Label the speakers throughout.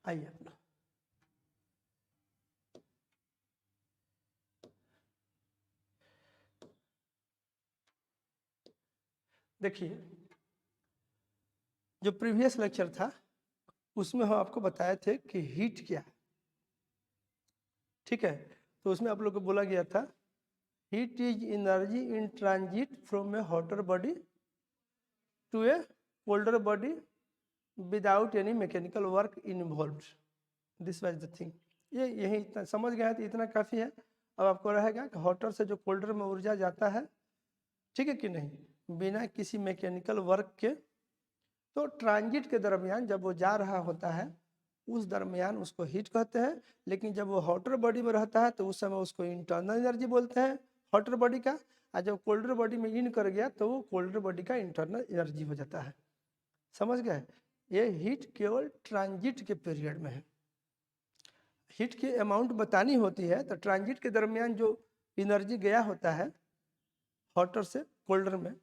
Speaker 1: आइए अपना देखिए, जो प्रीवियस लेक्चर था उसमें हम आपको बताए थे कि हीट क्या है, ठीक है। तो उसमें आप लोग को बोला गया था heat is energy in transit from a hotter body to a colder body without any mechanical work involved. This was the thing. ये यही इतना समझ गया है तो इतना काफ़ी है। अब आपको रहेगा कि हॉटर से जो कोल्डर में ऊर्जा जाता है, ठीक है कि नहीं, बिना किसी मैकेनिकल वर्क के, तो ट्रांजिट के दरमियान जब वो जा रहा होता है उस दरमियान उसको हीट कहते हैं। लेकिन जब वो हॉटर बॉडी में रहता है तो उस समय उसको इंटरनल एनर्जी बोलते हैं हॉटर बॉडी का, और जब कोल्डर बॉडी में इन कर गया तो वो कोल्डर बॉडी का इंटरनल एनर्जी हो जाता है। समझ गए? ये हीट केवल ट्रांजिट के पीरियड में है। हीट की अमाउंट बतानी होती है तो ट्रांजिट के दरमियान जो एनर्जी गया होता है हॉटर से कोल्डर में,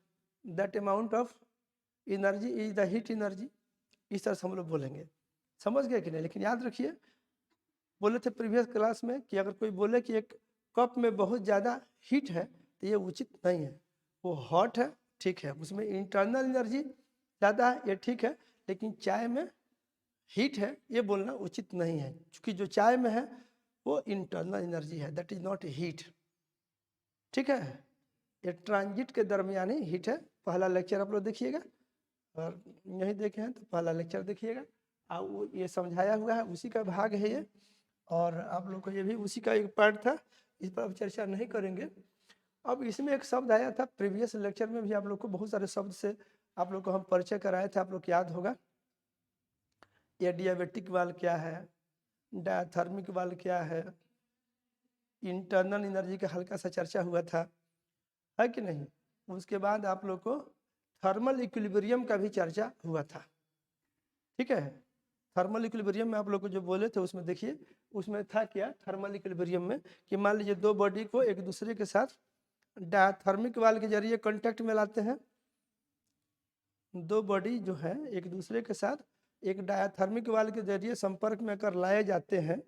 Speaker 1: that amount of energy is the heat energy. इस तरह से हम लोग बोलेंगे। समझ गए कि नहीं? लेकिन याद रखिए, बोले थे प्रीवियस क्लास में कि अगर कोई बोले कि एक कप में बहुत ज़्यादा हीट है तो ये उचित नहीं है। वो हॉट है, ठीक है, उसमें इंटरनल एनर्जी ज़्यादा है, ये ठीक है, लेकिन चाय में हीट है ये बोलना उचित नहीं है, क्योंकि जो चाय में है वो इंटरनल एनर्जी है, दैट इज नॉट हीट। ठीक है, ये ट्रांजिट के दरमियान ही हीट है। पहला लेक्चर आप लोग देखिएगा, और नहीं देखे हैं तो पहला लेक्चर देखिएगा। वो ये समझाया हुआ है, उसी का भाग है ये, और आप लोग को ये भी उसी का एक पार्ट था, इस पर अब चर्चा नहीं करेंगे। अब इसमें एक शब्द आया था प्रीवियस लेक्चर में भी, आप लोग को बहुत सारे शब्द से आप लोग को हम परिचय कराए थे, आप लोग को याद होगा। ये डियाबेटिक वाल क्या है, डायथर्मिक वाल क्या है, इंटरनल एनर्जी का हल्का सा चर्चा हुआ था, है कि नहीं। उसके बाद आप लोग को थर्मल इक्विलिब्रियम का भी चर्चा हुआ था, ठीक है। थर्मल इक्विलिब्रियम में आप लोग को जो बोले थे उसमें देखिए, उसमें था क्या थर्मल इक्विलिब्रियम में कि मान लीजिए दो बॉडी को एक दूसरे के साथ डायथर्मिक वाल के जरिए कांटेक्ट में लाते हैं। दो बॉडी जो है एक दूसरे के साथ एक डायथर्मिक वाल के जरिए संपर्क में कर लाए जाते हैं,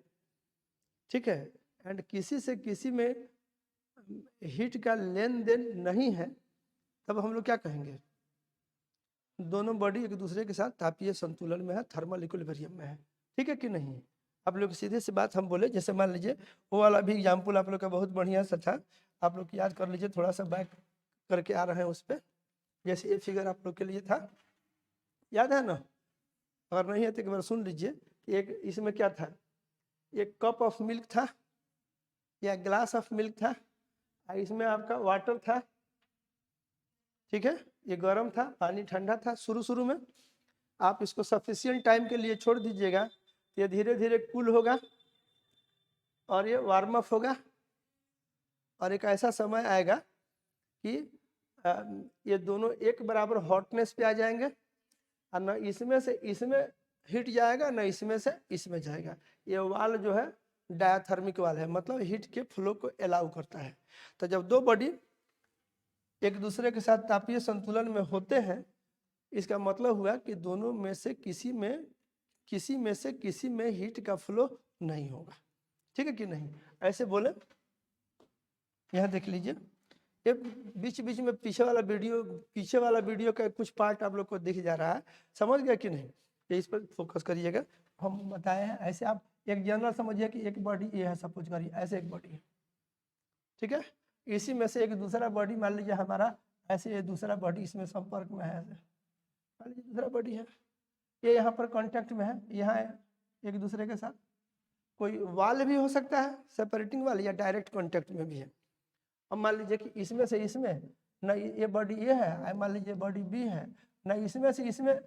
Speaker 1: ठीक है, एंड किसी से किसी में हीट का लेन देन नहीं है, तब हम लोग क्या कहेंगे, दोनों बॉडी एक दूसरे के साथ तापीय संतुलन में है, थर्मल इक्विलिब्रियम में है, ठीक है कि नहीं। आप लोग सीधे सी बात हम बोले, जैसे मान लीजिए वो वाला भी एग्जाम्पल आप लोग का बहुत बढ़िया सा था, आप लोग याद कर लीजिए, थोड़ा सा बैक करके आ रहे हैं उस पर। जैसे ये फिगर आप लोग के लिए था, याद है ना? अगर नहीं है तो एक बार सुन लीजिए कि एक इसमें क्या था, एक कप ऑफ मिल्क था या ग्लास ऑफ मिल्क था, और इसमें आपका वाटर था, ठीक है, ये गर्म था, पानी ठंडा था। शुरू में आप इसको सफिशिएंट टाइम के लिए छोड़ दीजिएगा, ये धीरे धीरे कूल होगा और ये वार्म अप होगा, और एक ऐसा समय आएगा कि ये दोनों एक बराबर हॉटनेस पे आ जाएंगे, और न इसमें से इसमें हीट जाएगा न इसमें से इसमें जाएगा। ये वाल जो है डायथर्मिक वाल है, मतलब हीट के फ्लो को अलाउ करता है। तो जब दो बॉडी एक दूसरे के साथ तापीय संतुलन में होते हैं, इसका मतलब हुआ कि दोनों में से किसी में हीट का फ्लो नहीं होगा, ठीक है कि नहीं। ऐसे बोले, यहाँ देख लीजिए, ये बीच बीच में पीछे वाला वीडियो का कुछ पार्ट आप लोग को दिख जा रहा है, समझ गया कि नहीं, ये इस पर फोकस करिएगा। हम बताए हैं ऐसे, आप एक जनरल समझिए कि एक बॉडी ये है, सपोज करिए ऐसे एक बॉडी है, ठीक है, इसी में से एक दूसरा बॉडी मान लीजिए हमारा ऐसे, ये दूसरा बॉडी इसमें संपर्क में है, मान लीजिए दूसरा बॉडी है, ये यहाँ पर कांटेक्ट में है, यहाँ एक दूसरे के साथ कोई वाल भी हो सकता है सेपरेटिंग वाल, या डायरेक्ट कांटेक्ट में भी है। अब मान लीजिए कि इसमें से इसमें न ये बॉडी ये है, मान लीजिए बॉडी बी है, न इसमें से इसमें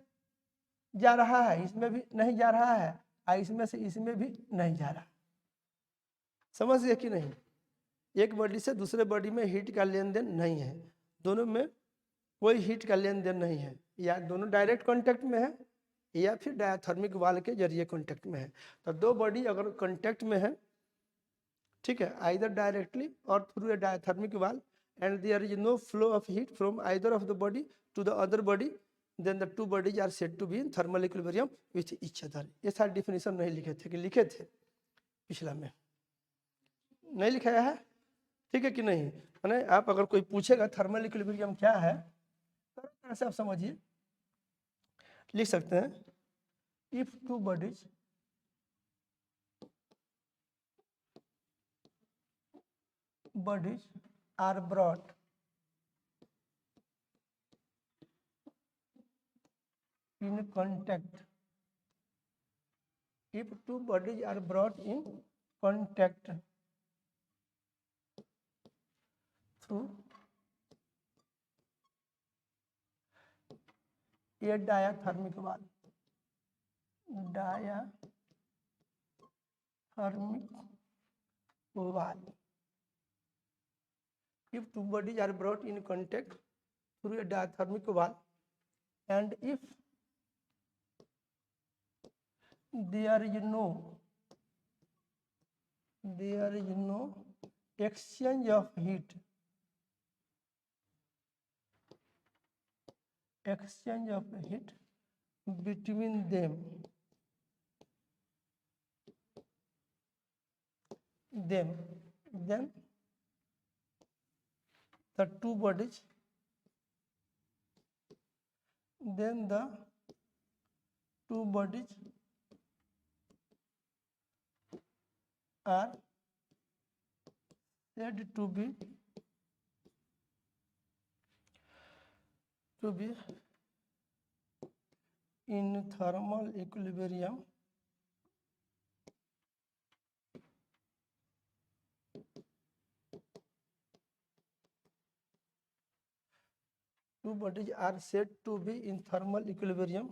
Speaker 1: जा रहा है, इसमें भी नहीं जा रहा है, और इसमें से इसमें भी नहीं जा रहा। समझ गए कि नहीं। एक बॉडी से दूसरे बॉडी में हीट का लेन देन नहीं है, दोनों में कोई हीट का लेन देन नहीं है, या दोनों डायरेक्ट कांटेक्ट में है या फिर डायथर्मिक वाल के जरिए कांटेक्ट में है। तो दो बॉडी अगर कांटेक्ट में है, ठीक है, either directly or through a diathermic wall, and there is no flow of heat from either of the body to the other body, then the two bodies are said to be in thermal equilibrium with each other. ये सारे definition नहीं लिखे थे कि लिखे थे पिछला में, नहीं लिखाया है, ठीक है कि नहीं। मैंने आप अगर कोई पूछेगा थर्मल इक्विलिब्रियम क्या है तो तरह से आप समझिए, लिख सकते हैं if two bodies are brought in contact, if two bodies are brought in contact through a diathermic wall, if two bodies are brought in contact through a diathermic wall and if there is no exchange of heat between them, then the two bodies are said to be in thermal equilibrium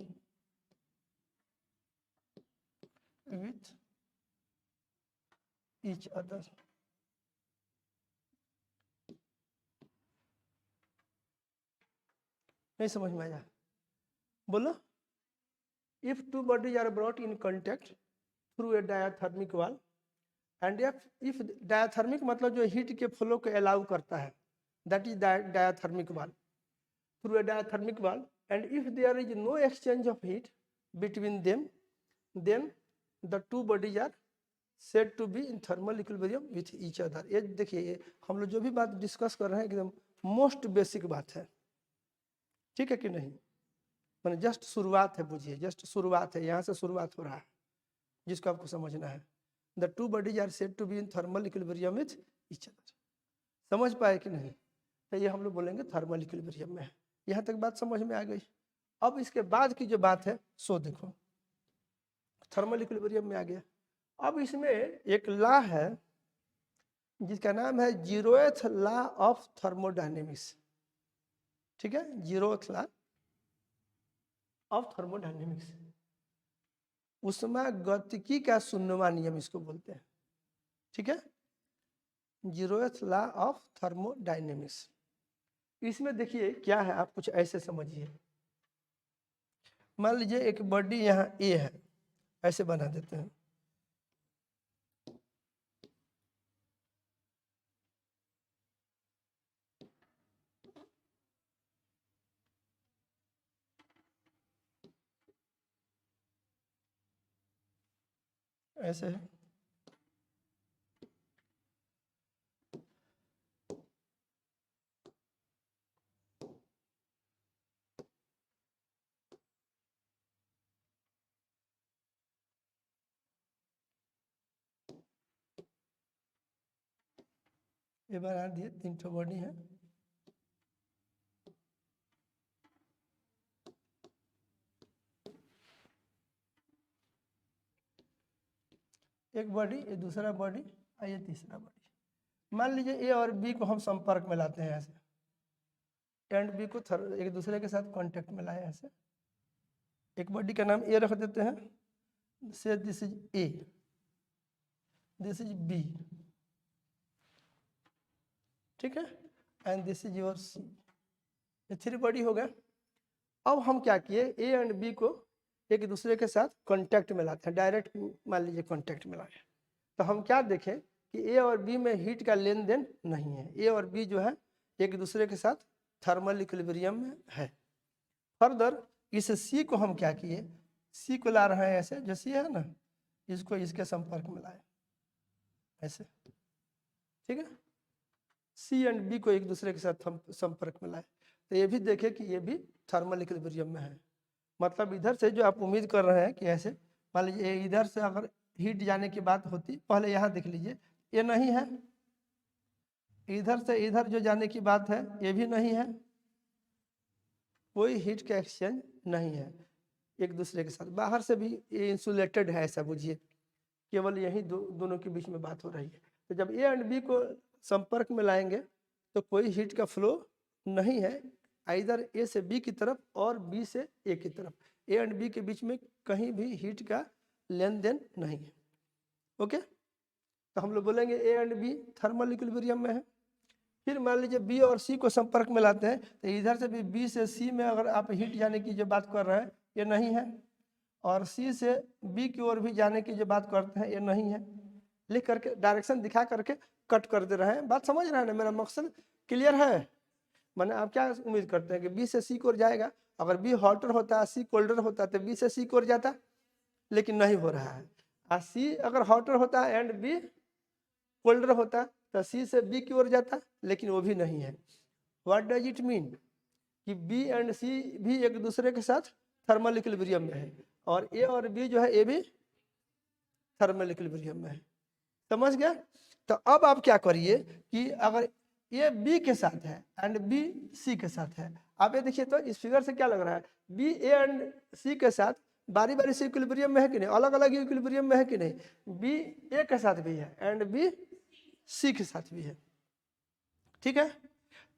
Speaker 1: with each other। नहीं समझ में आया, बोलो। If two bodies are brought in contact through a diathermic wall and if diathermic मतलब जो heat के flow को allow करता है, that is diathermic wall, through a diathermic wall and if there is no exchange of heat between them, then the two bodies are said to be in thermal equilibrium with each other. ये देखिए हम लोग जो भी बात discuss कर रहे हैं एकदम मोस्ट बेसिक बात है, ठीक है कि नहीं। मैंने जस्ट शुरुआत है, बुझिए जस्ट शुरुआत है, यहाँ से शुरुआत हो रहा है जिसको आपको समझना है। The two bodies are said to be in thermal equilibrium with each other. समझ पाए कि नहीं, तो ये हम लोग बोलेंगे थर्मल इक्विलिब्रियम में है। यहाँ तक बात समझ में आ गई। अब इसके बाद की जो बात है सो देखो, थर्मल इक्विलिब्रियम में आ गया। अब इसमें एक लॉ है जिसका नाम है 0th लॉ ऑफ थर्मोडायनेमिक्स, ठीक है, 0th लॉ ऑफ थर्मोडायनेमिक्स, उष्मागतिकी का शून्यवां नियम इसको बोलते हैं, ठीक है, 0th लॉ ऑफ थर्मोडायनेमिक्स। इसमें देखिए क्या है, आप कुछ ऐसे समझिए। मान लीजिए एक बॉडी यहाँ ए है, ऐसे बना देते हैं, ऐसे है, ये बना दिए, 3 ठो बॉडी है। एक बॉडी, ये दूसरा बॉडी और ये तीसरा बॉडी। मान लीजिए ए और बी को हम संपर्क में लाते हैं ऐसे, एंड बी को एक दूसरे के साथ कांटेक्ट में लाए ऐसे। एक बॉडी का नाम ए रख देते हैं, say this is A, this is B, ठीक है, and this is your C. ये 3 बॉडी हो गया। अब हम क्या किए, ए एंड बी को एक दूसरे के साथ कांटेक्ट में लाते हैं, डायरेक्ट मान लीजिए कांटेक्ट में लाए। तो हम क्या देखें कि ए और बी में हीट का लेन देन नहीं है, ए और बी जो है एक दूसरे के साथ थर्मल इक्विलिब्रियम में है। फर्दर इस सी को हम क्या किए, सी को ला रहे हैं ऐसे, जो सी है ना, इसको इसके संपर्क में लाए ऐसे, ठीक है। सी एंड बी को एक दूसरे के साथ हम संपर्क में लाए, तो ये भी देखें कि ये भी थर्मल इक्विलिब्रियम में है। मतलब इधर से जो आप उम्मीद कर रहे हैं कि ऐसे, मान लीजिए इधर से अगर हीट जाने की बात होती, पहले यहाँ देख लीजिए ये नहीं है, इधर से इधर जो जाने की बात है ये भी नहीं है, कोई हीट का एक्सचेंज नहीं है एक दूसरे के साथ। बाहर से भी ये इंसुलेटेड है, ऐसा बुझिए, केवल यही दोनों के बीच में बात हो रही है। तो जब ए एंड बी को संपर्क में लाएंगे तो कोई हीट का फ्लो नहीं है, इधर ए से बी की तरफ और बी से ए की तरफ, ए एंड बी के बीच में कहीं भी हीट का लेन देन नहीं है। ओके, तो हम लोग बोलेंगे A and B thermal equilibrium में है। फिर मान लीजिए बी और सी को संपर्क में लाते हैं, तो इधर से भी बी से सी में अगर आप हीट जाने की जो बात कर रहे हैं ये नहीं है, और सी से बी की ओर भी जाने की जो बात करते हैं ये नहीं है। लिख करके डायरेक्शन दिखा करके कट कर दे रहे हैं। बात समझ रहे हैं ना, मेरा मकसद क्लियर है। मैंने आप क्या उम्मीद करते हैं कि बी से सी की ओर जाएगा, अगर बी हॉटर होता सी कोल्डर होता तो बी से सी की ओर जाता, लेकिन नहीं हो रहा है। सी अगर हॉटर होता एंड बी कोल्डर होता तो सी से बी की ओर जाता, लेकिन वो भी नहीं है। व्हाट डज इट मीन कि बी एंड सी भी एक दूसरे के साथ थर्मल इक्विलिब्रियम में है, और ए और बी जो है ये भी थर्मल इक्विलिब्रियम में है। समझ गया? तो अब आप क्या करिए कि अगर ये बी के साथ है एंड बी सी के साथ है, आप ये देखिए तो इस फिगर से क्या लग रहा है, बी ए एंड सी के साथ बारी बारी से इक्विलिब्रियम में है कि नहीं, अलग अलग इक्विलिब्रियम में है कि नहीं। बी ए के साथ भी है एंड बी सी के साथ भी है, ठीक है।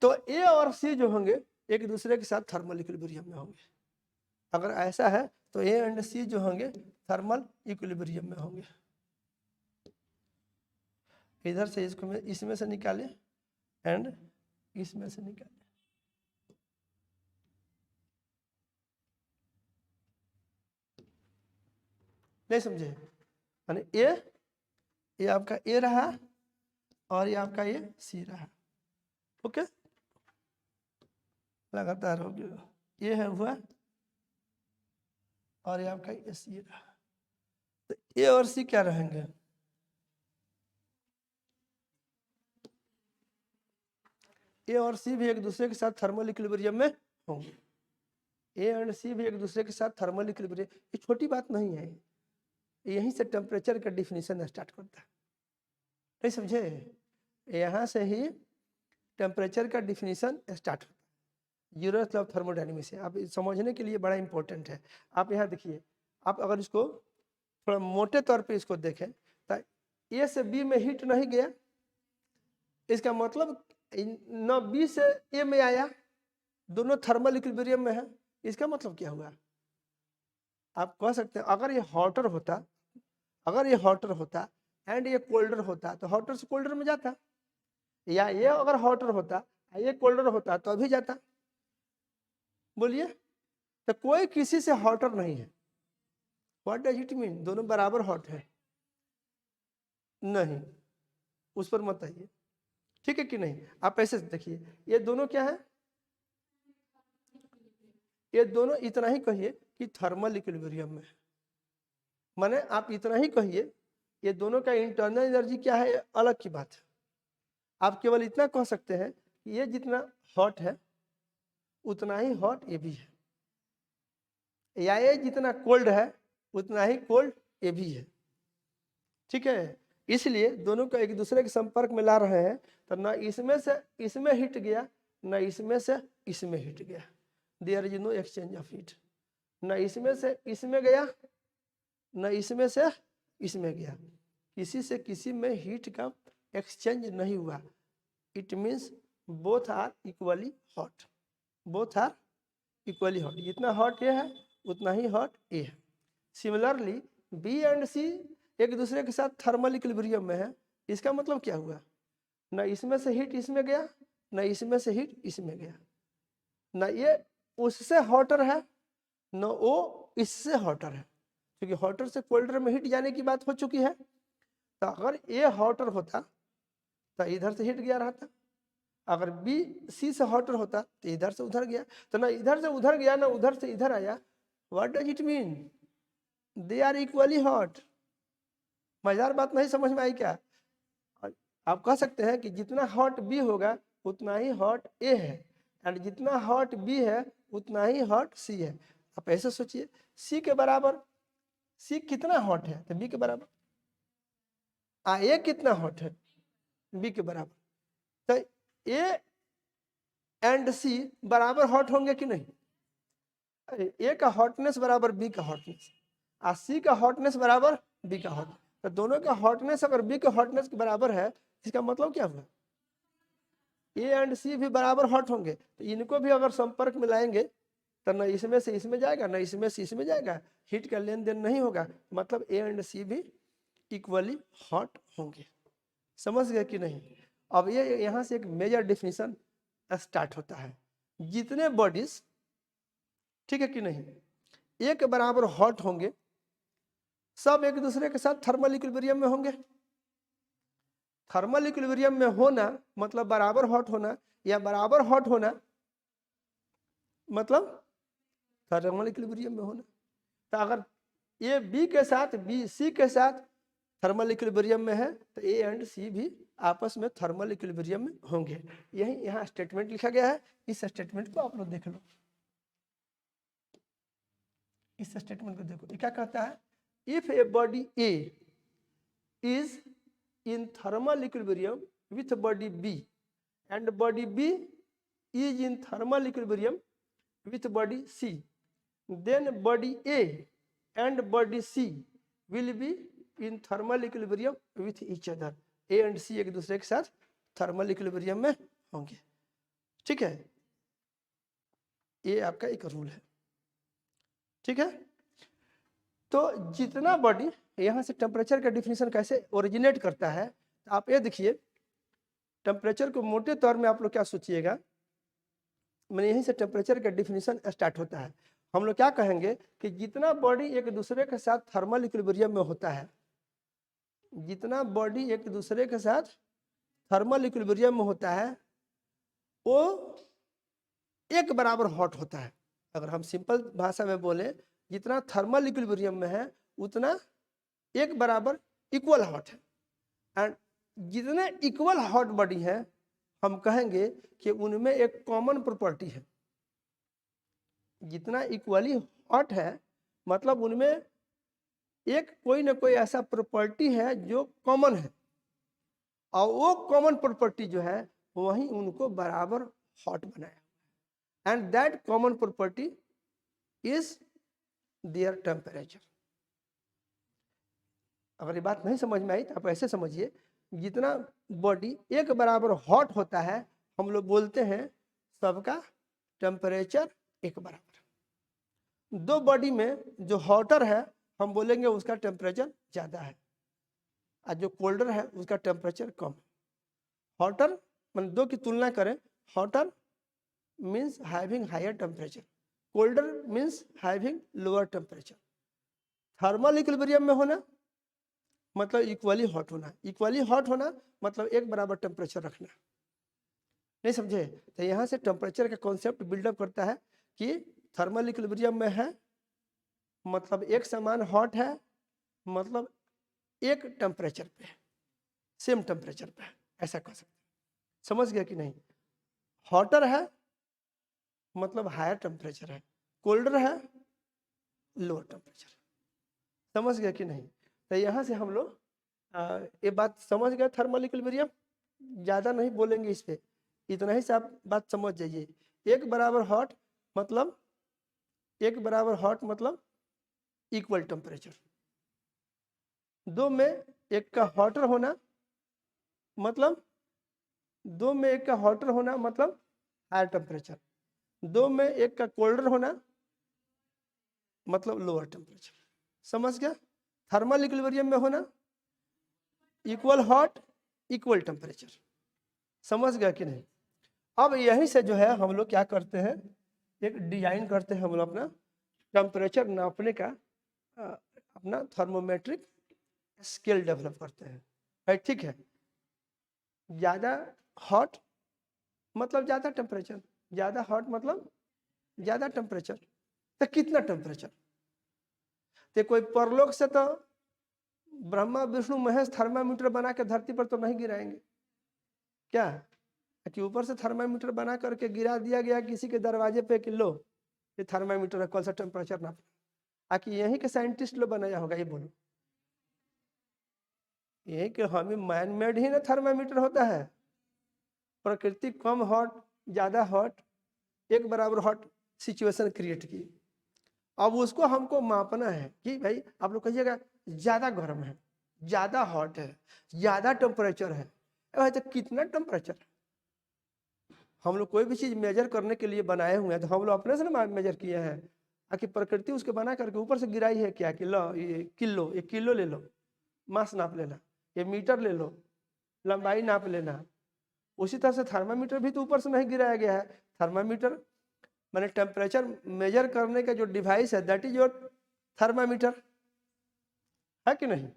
Speaker 1: तो ए और सी जो होंगे एक दूसरे के साथ थर्मल इक्विलिब्रियम में होंगे। अगर ऐसा है तो ए एंड सी जो होंगे थर्मल इक्विलिब्रियम में होंगे। इधर से इसको इसमें से निकाले एंड इसमें से निकाले, नहीं समझे? यानी ये आपका ए रहा और ये आपका ये सी रहा। ओके, लगातार हो गया, ये है हुआ और ये आपका ये सी रहा। तो ए और सी क्या रहेंगे, ए और सी भी एक दूसरे के साथ थर्मल इक्विलिब्रियम में होंगे। ए एंड सी भी एक दूसरे के साथ थर्मल इक्विलिब्रियम, ये छोटी बात नहीं है, यहीं से टेम्परेचर का डिफिनीशन स्टार्ट करता है। नहीं समझे? यहाँ से ही टेम्परेचर का डिफिनीशन स्टार्ट होता है, यूनिवर्स ऑफ थर्मोडायनेमिक्स है। आप समझने के लिए बड़ा इंपॉर्टेंट है। आप यहाँ देखिए, आप अगर इसको थोड़ा मोटे तौर पे इसको देखें तो ए से बी में हीट नहीं गया, इसका मतलब न बी से ए में आया, दोनों थर्मल इक्विलिब्रियम में है। इसका मतलब क्या हुआ, आप कह सकते हैं अगर ये हॉटर होता, अगर ये हॉटर होता एंड ये कोल्डर होता तो हॉटर से कोल्डर में जाता, या ये अगर हॉटर होता ये कोल्डर होता तो अभी जाता। बोलिए, तो कोई किसी से हॉटर नहीं है। व्हाट डज इट मीन, दोनों बराबर हॉट है? नहीं, उस पर मत आइए, ठीक है कि नहीं। आप ऐसे देखिए, ये दोनों क्या है, ये दोनों इतना ही कहिए कि थर्मल इक्विलिब्रियम में है। माने आप इतना ही कहिए, ये दोनों का इंटरनल एनर्जी क्या है अलग की बात है। आप केवल इतना कह सकते हैं कि ये जितना हॉट है उतना ही हॉट ये भी है, या ये जितना कोल्ड है उतना ही कोल्ड ये भी है, ठीक है। इसलिए दोनों को एक दूसरे के संपर्क में ला रहे हैं, तो ना इसमें से इसमें हीट गया, ना इसमें से इसमें हीट गया, there is no exchange of heat. ना इसमें से इसमें गया, ना इसमें से इसमें गया, किसी से किसी में हीट का एक्सचेंज नहीं हुआ। It means both are equally hot, both are equally hot. जितना हॉट ये है उतना ही हॉट ये है। सिमिलरली बी एंड सी एक दूसरे के साथ थर्मल इक्विलिब्रियम में है। इसका मतलब क्या हुआ, ना इसमें से हीट इसमें गया, ना इसमें से हीट इसमें गया, ना ये उससे हॉटर है ना वो इससे हॉटर है, क्योंकि हॉटर से कोल्डर में हीट जाने की बात हो चुकी है। तो अगर ये हॉटर होता तो इधर से हीट गया रहता, अगर बी सी से हॉटर होता तो इधर से उधर गया, तो ना इधर से उधर गया ना उधर से इधर आया, what does it mean? They are equally hot. मजेदार बात नहीं समझ में आई क्या? आप कह सकते हैं कि जितना हॉट बी होगा उतना ही हॉट ए है, एंड जितना हॉट बी है उतना ही हॉट सी है। आप ऐसे सोचिए, सी के बराबर, सी कितना हॉट है तो बी के बराबर, ए कितना हॉट है बी के बराबर, तो ए एंड सी बराबर हॉट होंगे कि नहीं? ए का हॉटनेस बराबर बी का हॉटनेस, और सी का हॉटनेस बराबर बी का हॉटनेस, तो दोनों का हॉटनेस अगर बी के हॉटनेस के बराबर है, इसका मतलब क्या हुआ? ए एंड सी भी बराबर हॉट होंगे, तो इनको भी अगर संपर्क में लाएंगे तो न इसमें से इसमें जाएगा, न इसमें से इसमें जाएगा, हीट का लेन देन नहीं होगा, मतलब ए एंड सी भी इक्वली हॉट होंगे। समझ गए कि नहीं? अब ये यहाँ से एक मेजर डिफिनीशन स्टार्ट होता है। जितने बॉडीज, ठीक है कि नहीं, एक बराबर हॉट होंगे, सब एक दूसरे के साथ थर्मल इक्विलिब्रियम में होंगे। थर्मल इक्विलिब्रियम में होना मतलब बराबर हॉट होना, या बराबर हॉट होना मतलब थर्मल इक्विलिब्रियम में होना। तो अगर ए बी के साथ, बी सी के साथ थर्मल इक्विलिब्रियम में है, तो ए एंड सी भी आपस में थर्मल इक्विलिब्रियम में होंगे। यही यहाँ स्टेटमेंट लिखा गया है। इस स्टेटमेंट को आप लोग देख लो। इस स्टेटमेंट को देखो, क्या कहता है? If a body A is in thermal equilibrium with body B and body B is in thermal equilibrium with body C, then body A and body C will be in thermal equilibrium with each other. A and C एक दूसरे के साथ thermal equilibrium में होंगे। ठीक है, ये आपका एक रूल है। ठीक है, तो जितना बॉडी, यहाँ से टेम्परेचर का डिफिनीशन कैसे ओरिजिनेट करता है, आप ये देखिए। टेम्परेचर को मोटे तौर में आप लोग क्या सोचिएगा, मैंने यहीं से टेम्परेचर का डिफिनीशन स्टार्ट होता है। हम लोग क्या कहेंगे कि जितना बॉडी एक दूसरे के साथ थर्मल इक्विलिब्रियम में होता है, जितना बॉडी एक दूसरे के साथ थर्मल इक्विलिब्रियम में होता है, वो एक बराबर हॉट होता है। अगर हम सिंपल भाषा में बोले, जितना थर्मल इक्विलिब्रियम में है उतना एक बराबर इक्वल हॉट है। एंड जितने इक्वल हॉट बॉडी है, हम कहेंगे कि उनमें एक कॉमन प्रॉपर्टी है। जितना इक्वली हॉट है मतलब उनमें एक कोई ना कोई ऐसा प्रॉपर्टी है जो कॉमन है, और वो कॉमन प्रॉपर्टी जो है वही उनको बराबर हॉट बनाया, and that common property is their temperature. अगर ये बात नहीं समझ में आई तो आप ऐसे समझिए, जितना बॉडी एक बराबर हॉट होता है, हम लोग बोलते हैं सबका टेम्परेचर एक बराबर। दो बॉडी में जो हॉटर है हम बोलेंगे उसका टेम्परेचर ज़्यादा है, और जो कोल्डर है उसका टेम्परेचर कम है। हॉटर मतलब दो की तुलना करें, hotter means having higher temperature, colder means having lower temperature. Thermal equilibrium में होना मतलब इक्वली हॉट होना, इक्वली हॉट होना मतलब एक बराबर टेम्परेचर रखना। नहीं समझे? तो यहाँ से टेम्परेचर का कॉन्सेप्ट बिल्डअप करता है कि थर्मल इक्विलिब्रियम में है मतलब एक समान हॉट है, मतलब एक टेम्परेचर पे है, सेम टेम्परेचर पे है, ऐसा कह सकते। समझ गया कि नहीं? हॉटर है मतलब हायर टेम्परेचर है, कोल्डर है लोअर टेम्परेचर। समझ गया कि नहीं? तो यहाँ से हम लोग ये बात समझ गए। थर्मल इक्विलिब्रियम ज़्यादा नहीं बोलेंगे इस पे, इतना ही से आप बात समझ जाइए। एक बराबर हॉट मतलब, एक बराबर हॉट मतलब इक्वल टेम्परेचर। दो में एक का हॉटर होना मतलब, दो में एक का हॉटर होना मतलब हायर टेम्परेचर, दो में एक का कोल्डर होना मतलब लोअर टेम्परेचर। समझ गया? थर्मल इक्विलिब्रियम में होना इक्वल हॉट इक्वल टेम्परेचर। समझ गया कि नहीं? अब यहीं से जो है हम लोग क्या करते हैं, एक डिजाइन करते हैं हम लोग अपना टेम्परेचर नापने का, अपना थर्मोमेट्रिक स्केल डेवलप करते हैं। राइट, ठीक है। ज़्यादा हॉट मतलब ज़्यादा टेम्परेचर, ज़्यादा हॉट मतलब ज़्यादा टेम्परेचर। तो कितना टेम्परेचर? तो कोई परलोक से तो ब्रह्मा विष्णु महेश थर्मामीटर बना के धरती पर तो नहीं गिराएंगे क्या? कि ऊपर से थर्मामीटर बना करके गिरा दिया गया किसी के दरवाजे पे कि लो ये थर्मामीटर है, कौन सा टेम्परेचर नाप, आकि यहीं के साइंटिस्ट लोग बनाया होगा? ये बोलो, यही कि हमें मैन मेड ही ना थर्मामीटर होता है। प्रकृति कम हॉट ज्यादा हॉट एक बराबर हॉट सिचुएशन क्रिएट की, अब उसको हमको मापना है कि भाई आप लोग कहिएगा ज्यादा गर्म है, ज्यादा हॉट है, ज्यादा टेम्परेचर है, भाई तो कितना टेम्परेचर? हम लोग कोई भी चीज मेजर करने के लिए बनाए हुए हैं तो हम लोग अपने से ना मेजर किए हैं, आखि प्रकृति उसके बना करके ऊपर से गिराई है क्या कि लो ये किलो ले लो, मास नाप लेना, ये मीटर ले लो, लंबाई नाप लेना। उसी तरह से थर्मामीटर भी तो ऊपर से नहीं गिराया गया है। थर्मामीटर माने टेम्परेचर मेजर करने का जो डिवाइस है दैट इज योर थर्मामीटर, है कि नहीं?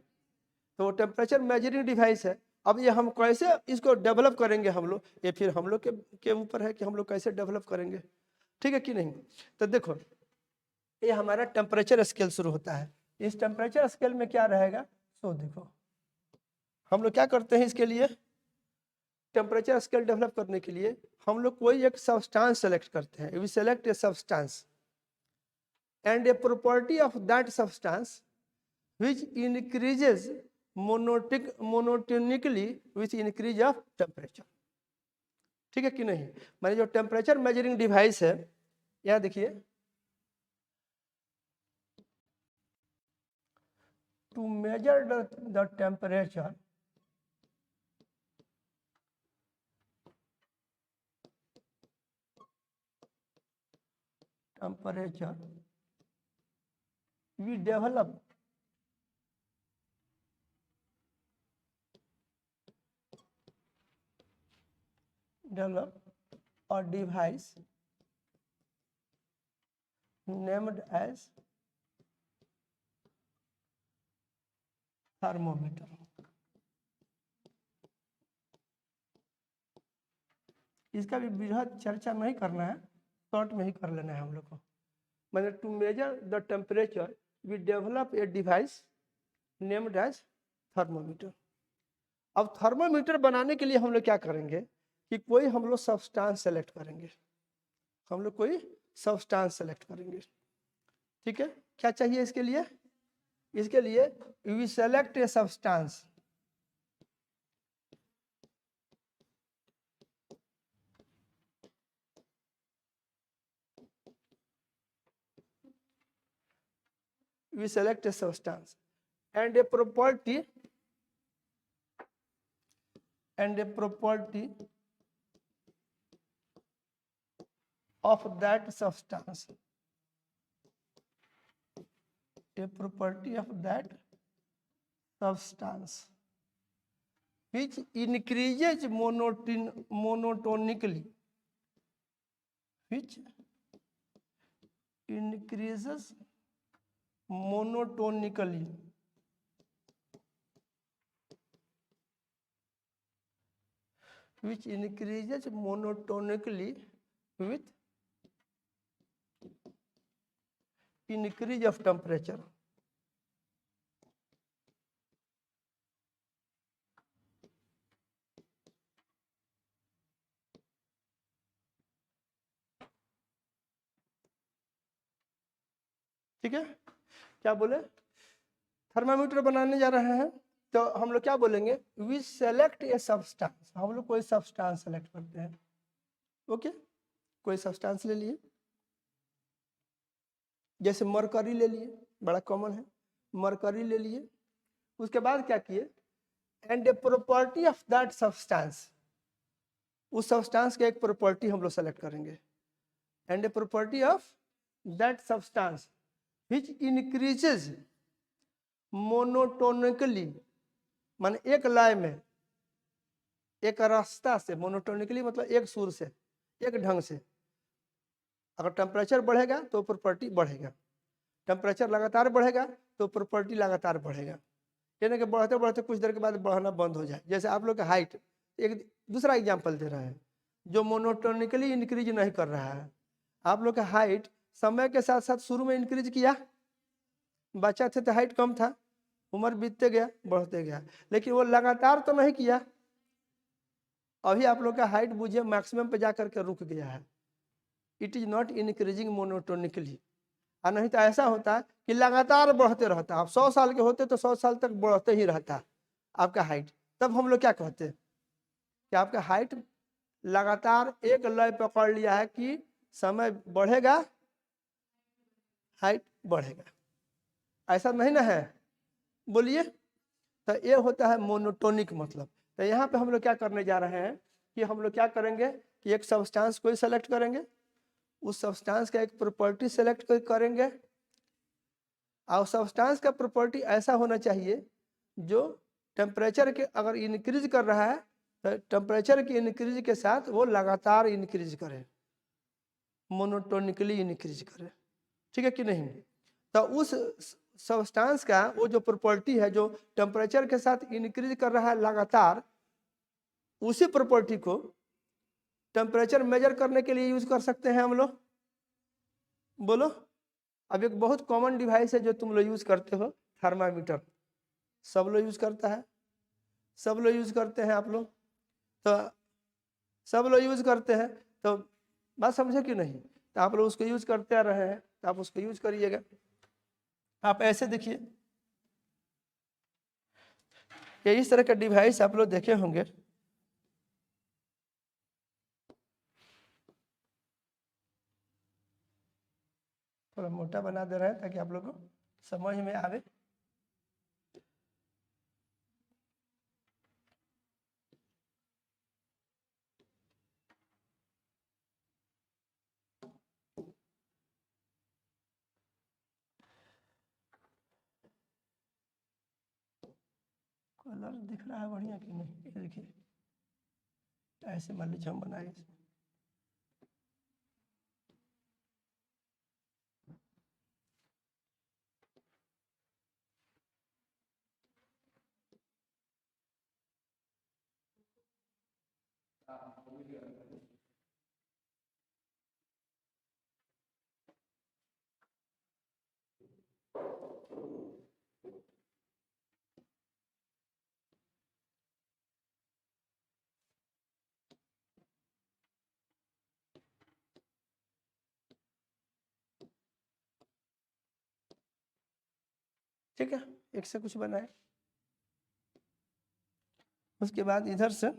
Speaker 1: तो टेम्परेचर मेजरिंग डिवाइस है। अब ये हम कैसे इसको डेवलप करेंगे हम लोग, ये फिर हम लोग के ऊपर है कि हम लोग कैसे डेवलप करेंगे, ठीक है कि नहीं? तो देखो ये हमारा टेम्परेचर स्केल शुरू होता है। इस टेम्परेचर स्केल में क्या रहेगा? सो देखो हम लोग क्या करते हैं इसके लिए, टेम्परेचर स्केल डेवलप करने के लिए हम लोग कोई एक सब्सटेंस सेलेक्ट करते हैं। We select a substance and a property of that substance which increases monotonically with increase of temperature, ठीक है कि नहीं? माने जो टेम्परेचर मेजरिंग डिवाइस है, यहाँ देखिए to measure the temperature we develop a device named as thermometer। इसका भी बृहद चर्चा नहीं करना है, शॉर्ट में ही कर लेना है हम लोग को। मैंने to measure the temperature we develop a device named as thermometer. अब थर्मोमीटर बनाने के लिए हम लोग क्या करेंगे कि कोई हम लोग सब्सटेंस सेलेक्ट करेंगे, हम लोग कोई सब्सटेंस सेलेक्ट करेंगे, ठीक है? क्या चाहिए इसके लिए? इसके लिए we select a substance we select a substance and a property of that substance, a property of that substance which increases monotonically, which increases monotonically with increase of temperature। ठीक है? क्या बोले? थर्मामीटर बनाने जा रहे हैं तो हम लोग क्या बोलेंगे? वी सेलेक्ट ए सब्सटेंस, हम लोग कोई सब्सटेंस सेलेक्ट करते हैं। ओके, कोई सब्सटेंस ले लिए, जैसे मरकरी ले लिए, बड़ा कॉमन है, मरकरी ले लिए। उसके बाद क्या किए? And a property of that substance, उस सब्सटेंस का एक प्रॉपर्टी हम लोग सेलेक्ट करेंगे। And a property of that substance which increases monotonically, मान एक लय में, एक रास्ता से, मोनोटोनिकली मतलब एक सुर से, एक ढंग से। अगर टेम्परेचर बढ़ेगा तो प्रॉपर्टी बढ़ेगा, टेम्परेचर लगातार बढ़ेगा तो प्रॉपर्टी लगातार बढ़ेगा। यानी कि बढ़ते बढ़ते कुछ देर के बाद बढ़ना बंद हो जाए। जैसे आप लोग का हाइट, एक दूसरा एग्जाम्पल दे रहे हैं जो मोनोटोनिकली इंक्रीज नहीं कर रहा है। आप लोग का हाइट समय के साथ साथ शुरू में इंक्रीज किया, बच्चा थे तो हाइट कम था, उम्र बीतते गया बढ़ते गया, लेकिन वो लगातार तो नहीं किया। अभी आप लोग का हाइट बुझिए मैक्सिमम पे जाकर के रुक गया है। It is not increasing monotonically. और नहीं तो ऐसा होता है कि लगातार बढ़ते रहता है। आप 100 साल के होते तो 100 साल तक बढ़ते ही रहता है आपका हाइट। तब हम लोग क्या कहते हैं कि आपका हाइट लगातार एक लय पकड़ लिया है कि समय बढ़ेगा हाइट बढ़ेगा, ऐसा नहीं ना है, बोलिए। तो ये होता है मोनोटोनिक मतलब। तो यहाँ पे हम लोग क्या करने जा रहे हैं कि हम लोग क्या करेंगे कि एक सब्सटेंस को सेलेक्ट करेंगे, उस सब्सटेंस का एक प्रॉपर्टी सेलेक्ट करेंगे, और सब्सटेंस का प्रॉपर्टी ऐसा होना चाहिए जो टेम्परेचर के अगर इंक्रीज कर रहा है तो टेम्परेचर के इंक्रीज के साथ वो लगातार इंक्रीज करे, मोनोटोनिकली इंक्रीज करे, ठीक है कि नहीं। तो उस सब्सटेंस का वो जो प्रॉपर्टी है जो टेम्परेचर के साथ इंक्रीज कर रहा है लगातार, उसी प्रॉपर्टी को टेम्परेचर मेजर करने के लिए यूज कर सकते हैं हम लोग, बोलो। अब एक बहुत कॉमन डिवाइस है जो तुम लोग यूज करते हो, थर्मामीटर। सब लोग यूज करता है, सब लोग यूज करते हैं आप लोग, तो सब लोग यूज करते हैं। तो बात समझे कि नहीं, तो आप लोग उसको यूज करते आ रहे हैं तो आप उसको यूज करिएगा। आप ऐसे देखिए, ये इस तरह का डिवाइस आप लोग देखे होंगे। थोड़ा मोटा बना दे रहे हैं ताकि आप लोग को समझ में आवे। कलर दिख रहा है बढ़िया कि नहीं, ये देखिए ऐसे मान लीजिए हम बनाए इसमें। ठीक है, एक से कुछ बनाए। उसके बाद इधर से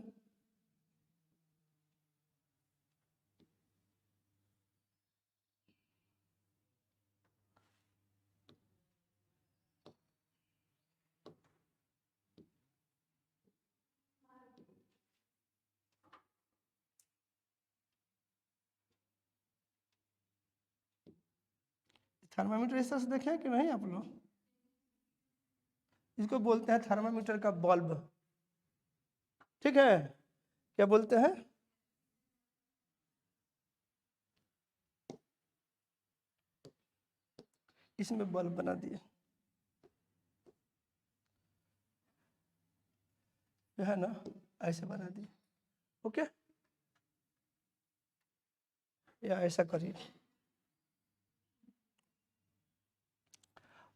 Speaker 1: थर्मामीटर इस तरह से देखें कि नहीं आप लोग, इसको बोलते हैं थर्मामीटर का बल्ब, ठीक है। क्या बोलते हैं, इसमें बल्ब बना दिए, जो है ना ऐसे बना दिए, ओके। या ऐसा करिए।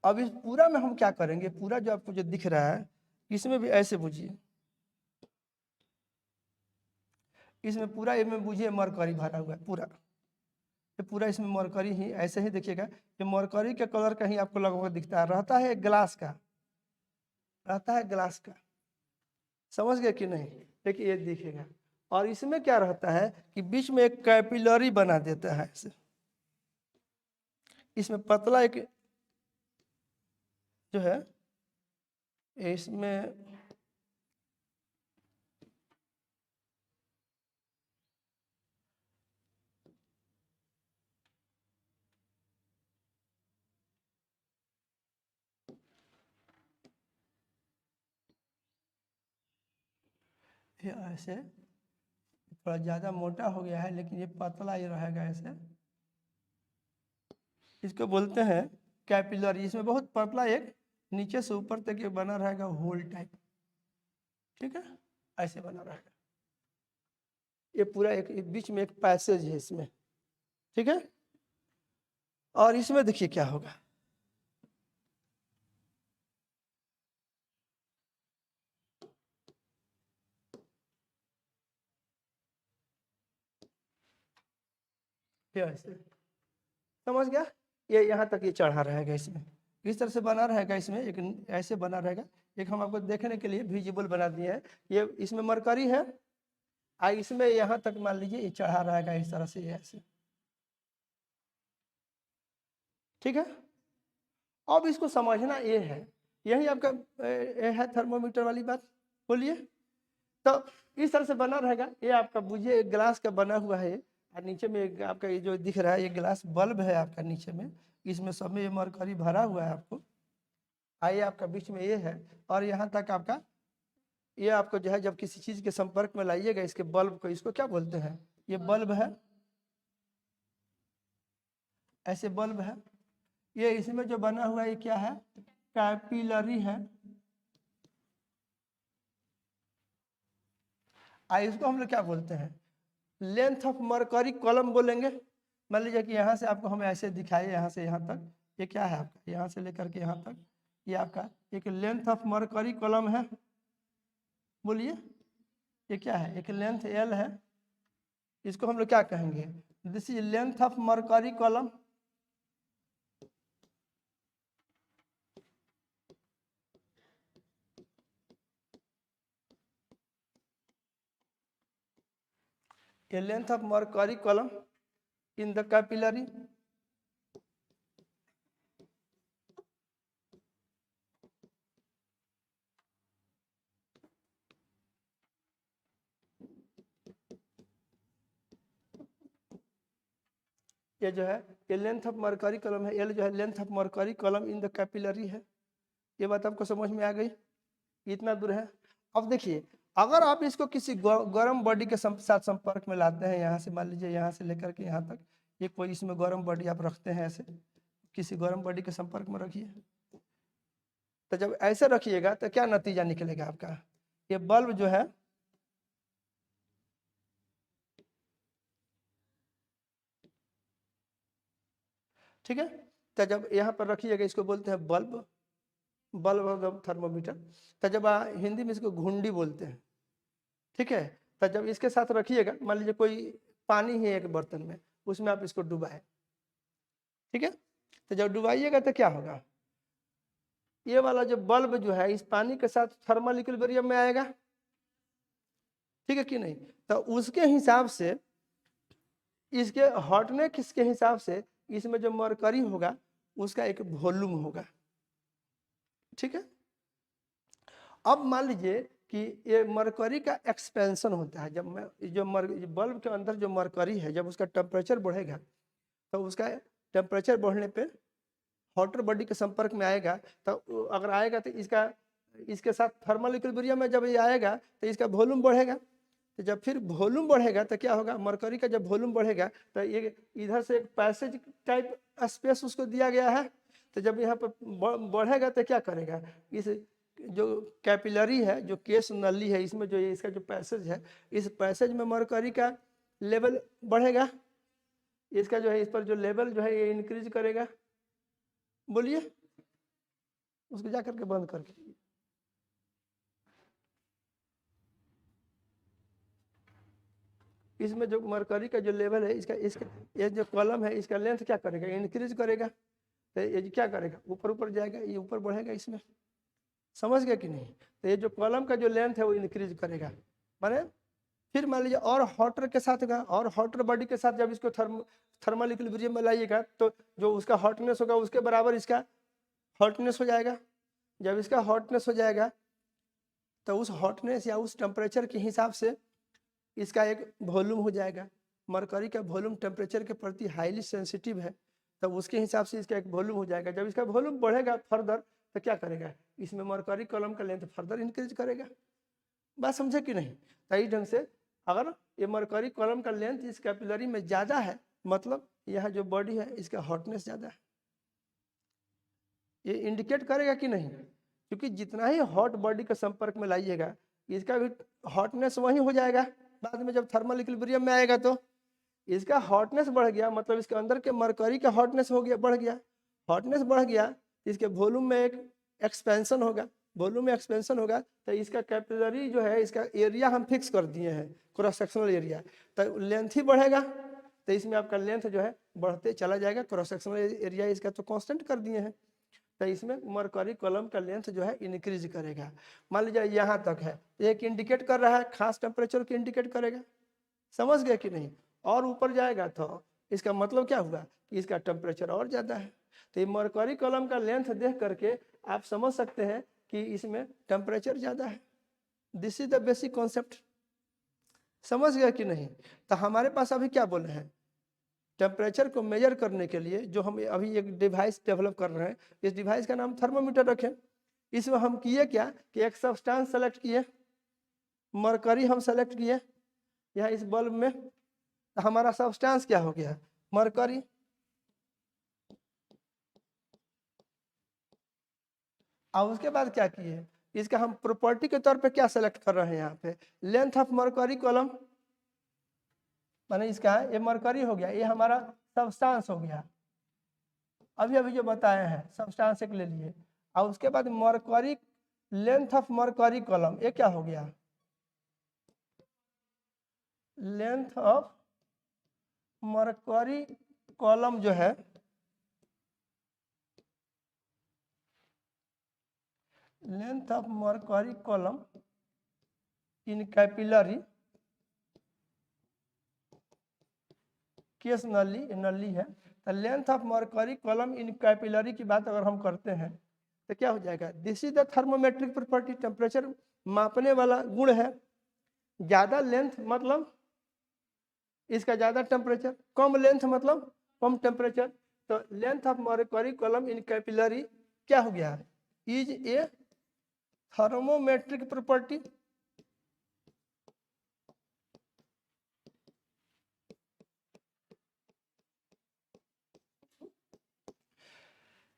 Speaker 1: अब इस पूरा में हम क्या करेंगे, पूरा जो आपको जो दिख रहा है इसमें भी ऐसे बुझिए, इसमें पूरा इसमें बुझिए मरकरी भरा हुआ है पूरा, ये पूरा इसमें मरकरी ही ऐसे ही देखिएगा। ये मरकरी के कलर का ही आपको लगभग दिखता है, रहता है ग्लास का, रहता है ग्लास का, समझ गए कि नहीं। देखिए ये दिखेगा। और इसमें क्या रहता है कि बीच में एक कैपिलरी बना देता है ऐसे, इसमें पतला एक जो है इसमें ये ऐसे थोड़ा ज़्यादा मोटा हो गया है लेकिन ये पतला ही रहेगा ऐसे, इसको बोलते हैं कैपिलरी। इसमें बहुत पतला एक नीचे से ऊपर तक ये बना रहेगा होल टाइप, ठीक है, ऐसे बना रहेगा। ये पूरा एक बीच में एक पैसेज है इसमें, ठीक है। और इसमें देखिए क्या होगा, ऐसे समझ गया, ये यहाँ तक ये चढ़ा रहेगा, इसमें इस तरह से बना रहेगा, इसमें एक ऐसे बना रहेगा। एक हम आपको देखने के लिए विजिबल बना दिए हैं, ये इसमें मरकरी है, इसमें यहाँ तक मान लीजिए ये चढ़ा रहेगा इस तरह से, ऐसे, ठीक है। अब इसको समझना ये है, यही आपका है थर्मोमीटर वाली बात, बोलिए। तो इस तरह से बना रहेगा, ये आपका बुझिए एक ग्लास का बना हुआ है, और नीचे में एक आपका ये जो दिख रहा है ये ग्लास बल्ब है आपका नीचे में, इसमें सब में ये मरकरी भरा हुआ है आपको, आइए आपका बीच में ये है, और यहाँ तक आपका ये आपको जो है जब किसी चीज के संपर्क में लाइएगा इसके बल्ब को, इसको क्या बोलते हैं, ये बल्ब है, ऐसे बल्ब है। ये इसमें जो बना हुआ है ये क्या है, कैपिलरी है, इसको हम लोग क्या बोलते हैं, लेंथ ऑफ मरकरी कॉलम बोलेंगे। मान लीजिए कि यहाँ से आपको हम ऐसे दिखाए, यहाँ से यहाँ तक, ये क्या है आपका, यहाँ से लेकर के यहाँ तक, ये आपका एक लेंथ ऑफ मरकरी कॉलम है, बोलिए ये क्या है, एक लेंथ एल है, इसको हम लोग क्या कहेंगे, this is length of mercury column. a length of mercury column in the capillary ये जो है ये लेंथ ऑफ मरकरी कॉलम है, एल जो है length of mercury column in the capillary है। ये बात आपको समझ में आ गई, इतना दूर है। अब देखिए अगर आप इसको किसी गर्म बॉडी के साथ संपर्क में लाते हैं, यहाँ से मान लीजिए यहाँ से लेकर के यहाँ तक, ये कोई इसमें गर्म बॉडी आप रखते हैं, ऐसे किसी गर्म बॉडी के संपर्क में रखिए, तो जब ऐसे रखिएगा तो क्या नतीजा निकलेगा आपका, ये बल्ब जो है ठीक है, तो जब यहाँ पर रखिएगा इसको बोलते हैं बल्ब, बल्ब थर्मोमीटर, तो जब हिंदी में इसको घुंडी बोलते हैं, ठीक है। तो जब इसके साथ रखिएगा, मान लीजिए कोई पानी है एक बर्तन में, उसमें आप इसको डुबाए, ठीक है, तो जब डुबाइएगा तो क्या होगा, ये वाला जो बल्ब जो है इस पानी के साथ थर्मल इक्विलिब्रियम में आएगा, ठीक है कि नहीं। तो उसके हिसाब से इसके हॉटनेस किसके हिसाब से इसमें जो मरकरी होगा उसका एक वॉल्यूम होगा, ठीक है। अब मान लीजिए कि ये मरकरी का एक्सपेंशन होता है, जब मैं जो बल्ब के अंदर जो मरकरी है जब उसका टेम्परेचर बढ़ेगा तो उसका टेम्परेचर बढ़ने पे हॉटर बॉडी के संपर्क में आएगा, तो अगर आएगा तो इसके साथ थर्मल इक्विलिब्रियम में जब ये आएगा तो इसका वॉल्यूम बढ़ेगा, तो जब फिर वॉल्यूम बढ़ेगा तो क्या होगा, मरकरी का जब वॉल्यूम बढ़ेगा तो ये इधर से एक पैसेज टाइप स्पेस उसको दिया गया है, तो जब यहाँ पर बढ़ेगा तो क्या करेगा, इस जो कैपिलरी है जो केस नली है इसमें जो इसका जो पैसेज है, इस पैसेज में मरकरी का लेवल बढ़ेगा, इसका जो है इस पर जो लेवल जो है ये इंक्रीज करेगा, बोलिए उसको जा करके बंद करके, इसमें जो मरकरी का जो लेवल है इसका ये जो कॉलम है इसका लेंथ क्या करेगा, इंक्रीज करेगा, तो ये क्या करेगा, ऊपर ऊपर जाएगा, ये ऊपर बढ़ेगा इसमें, समझ गया कि नहीं। तो ये जो कॉलम का जो लेंथ है वो इंक्रीज करेगा, माने फिर मान लीजिए और हॉटर के साथ होगा, और हॉटर बॉडी के साथ जब इसको थर्मल इक्विलिब्रियम में लाइएगा तो जो उसका हॉटनेस होगा उसके बराबर इसका हॉटनेस हो जाएगा, जब इसका हॉटनेस हो जाएगा तो उस हॉटनेस या उस टेम्परेचर के हिसाब से इसका एक वॉल्यूम हो जाएगा। मरकरी का वॉल्यूम टेम्परेचर के प्रति हाईली सेंसिटिव है, तब उसके हिसाब से इसका एक वॉल्यूम हो जाएगा, जब इसका वॉल्यूम बढ़ेगा फर्दर तो क्या करेगा, इसमें मरकरी कॉलम का लेंथ फर्दर इंक्रीज करेगा, बात समझे कि नहीं। तो इस ढंग से अगर ये मरकरी कॉलम का लेंथ इस कैपिलरी में ज़्यादा है, मतलब यह जो बॉडी है इसका हॉटनेस ज़्यादा है, ये इंडिकेट करेगा कि नहीं, क्योंकि जितना ही हॉट बॉडी के संपर्क में लाइएगा इसका भी हॉटनेस वही हो जाएगा बाद में जब थर्मल इक्विलिब्रियम में आएगा, तो इसका हॉटनेस बढ़ गया, मतलब इसके अंदर के मरकरी का हॉटनेस हो गया, बढ़ गया। हॉटनेस बढ़ गया, इसके वॉल्यूम में एक एक्सपेंशन होगा, वॉल्यूम में एक्सपेंशन होगा तो इसका कैपिलरी जो है, इसका एरिया हम फिक्स कर दिए हैं, क्रॉस सेक्शनल एरिया, तो लेंथ ही बढ़ेगा, तो इसमें आपका लेंथ जो है बढ़ते चला जाएगा। क्रॉस सेक्शनल एरिया इसका तो कांस्टेंट कर दिए हैं, तो इसमें मरकरी कॉलम का लेंथ जो है इंक्रीज करेगा। मान लीजिए यहाँ तक है, एक इंडिकेट कर रहा है, खास टेम्परेचर को इंडिकेट करेगा, समझ गए कि नहीं। और ऊपर जाएगा तो इसका मतलब क्या हुआ कि इसका टेम्परेचर और ज़्यादा है। तो ये मरकरी कॉलम का लेंथ देख करके आप समझ सकते हैं कि इसमें टेम्परेचर ज़्यादा है। This is the basic concept, समझ गया कि नहीं। तो हमारे पास अभी क्या बोले हैं, टेम्परेचर को मेजर करने के लिए जो हम अभी एक डिवाइस डेवलप कर रहे हैं, इस डिवाइस का नाम थर्मोमीटर रखें। इसमें हम किए क्या कि एक सब्सटेंस सेलेक्ट किए, मरकरी हम सेलेक्ट किए यहाँ इस बल्ब में, तो हमारा सब्सटेंस क्या हो गया, मरकरी। और उसके बाद क्या किए, इसका हम प्रॉपर्टी के तौर पे क्या सेलेक्ट कर रहे हैं यहाँ पे, लेंथ ऑफ मरकरी कॉलम, माने इसका ये मरकरी हो गया, ये हमारा सब्सटेंस हो गया, अभी अभी जो बताए हैं सब्सटेंस एक ले लिए। और उसके बाद mercury, length of mercury column, ये क्या हो गया, लेंथ ऑफ मरकरी कॉलम जो है, length of mercury column in capillary, case नली, नली है, तो length of mercury column in capillary की बात अगर हम करते हैं तो क्या हो जाएगा, this is the thermometric property, temperature मापने वाला गुण है। ज़्यादा लेंथ मतलब इसका ज़्यादा टेम्परेचर, कम लेंथ मतलब कम टेम्परेचर। तो length of mercury column in capillary क्या हो गया, is a thermometric property.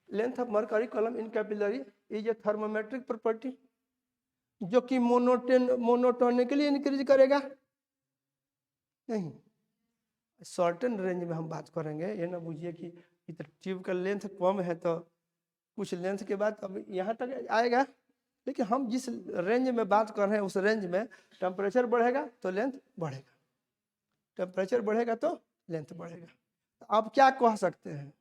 Speaker 1: Length of mercury column in capillary is a thermometric property, जो कि मोनोटोनिकली इंक्रीज करेगा नहीं, सर्टेन रेंज में हम बात करेंगे। ये ना बुझिए कि ट्यूब का लेंथ कम है तो कुछ लेंथ के बाद अब यहाँ तक आएगा, लेकिन हम जिस रेंज में बात कर रहे हैं उस रेंज में टेम्परेचर बढ़ेगा तो लेंथ बढ़ेगा, टेम्परेचर बढ़ेगा तो लेंथ बढ़ेगा। आप क्या कह सकते हैं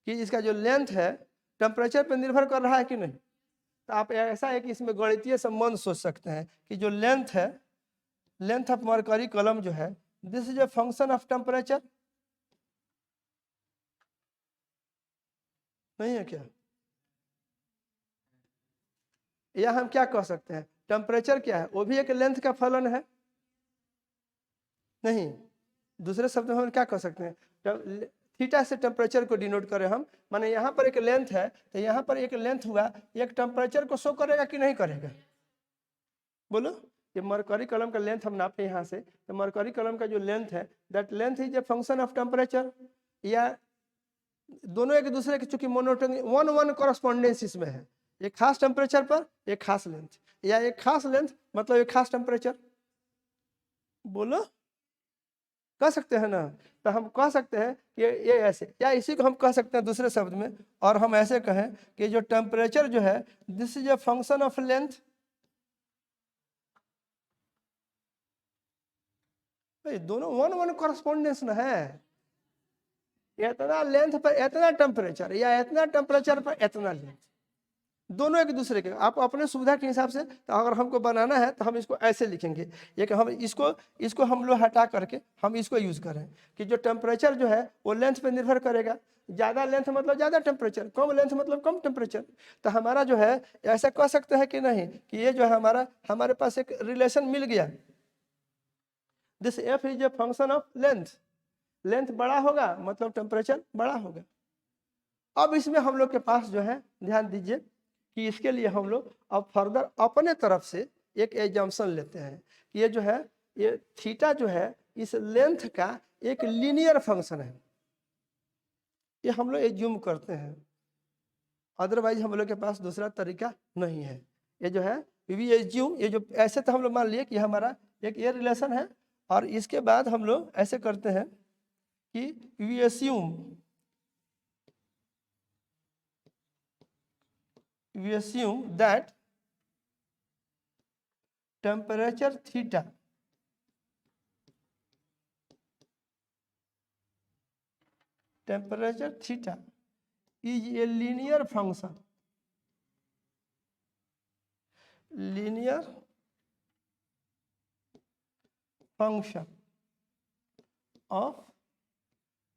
Speaker 1: कि इसका जो लेंथ है टेम्परेचर पर निर्भर कर रहा है कि नहीं। तो आप ऐसा है कि इसमें गणितीय संबंध सोच सकते हैं कि जो लेंथ है, लेंथ ऑफ मरकरी कॉलम जो है, this is a function of temperature, नहीं है क्या। या हम क्या कह सकते हैं, टेम्परेचर क्या है, वो भी एक लेंथ का फलन है, नहीं। दूसरे शब्द में हम क्या कह सकते हैं, थीटा से टेम्परेचर को डिनोट करें हम, माने यहाँ पर एक लेंथ है तो यहाँ पर एक लेंथ हुआ, एक टेम्परेचर को शो करेगा कि नहीं करेगा, बोलो। ये मरकरी कॉलम का लेंथ हम नापे यहाँ से, तो मरकरी कॉलम का जो लेंथ है, that length is a function of temperature. या दोनों एक दूसरे के चूंकि मोनोटोनी, वन वन कॉरस्पॉन्डेंस इसमें है, एक खास टेम्परेचर पर एक खास लेंथ, या एक खास लेंथ मतलब एक खास टेम्परेचर, बोलो, कह सकते हैं ना। तो हम कह सकते हैं कि ये ऐसे, या इसी को हम कह सकते हैं दूसरे शब्द में, और हम ऐसे कहें कि जो टेम्परेचर जो है, this is a function of length. दोनों वन वन कॉरस्पॉन्डेंस न है, इतना लेंथ पर इतना टेम्परेचर, या इतना टेम्परेचर पर इतना लेंथ, दोनों एक दूसरे के। आप अपने सुविधा के हिसाब से, तो अगर हमको बनाना है तो हम इसको ऐसे लिखेंगे, ये कि हम इसको हम लोग हटा करके हम इसको यूज करें कि जो टेम्परेचर जो है वो लेंथ पे निर्भर करेगा। ज़्यादा लेंथ मतलब ज़्यादा टेम्परेचर, कम लेंथ मतलब कम टेम्परेचर। तो हमारा जो है ऐसा कह सकते हैं कि नहीं कि ये जो है हमारे पास एक रिलेशन मिल गया, this F is a function of length, length बड़ा होगा मतलब टेम्परेचर बड़ा होगा। अब इसमें हम लोग के पास जो है, ध्यान दीजिए कि इसके लिए हम लोग अब फर्दर अपने तरफ से एक एजम्पशन लेते हैं कि ये जो है, ये थीटा जो है इस लेंथ का एक लीनियर फंक्शन है, ये हम लोग एज्यूम करते हैं, अदरवाइज हम लोग के पास दूसरा तरीका नहीं है। ये जो है वी एज्यूम, ये जो ऐसे तो हम लोग मान लिए कि हमारा एक ये रिलेशन है, और इसके बाद हम लोग ऐसे करते हैं कि we assume that temperature theta is a linear function of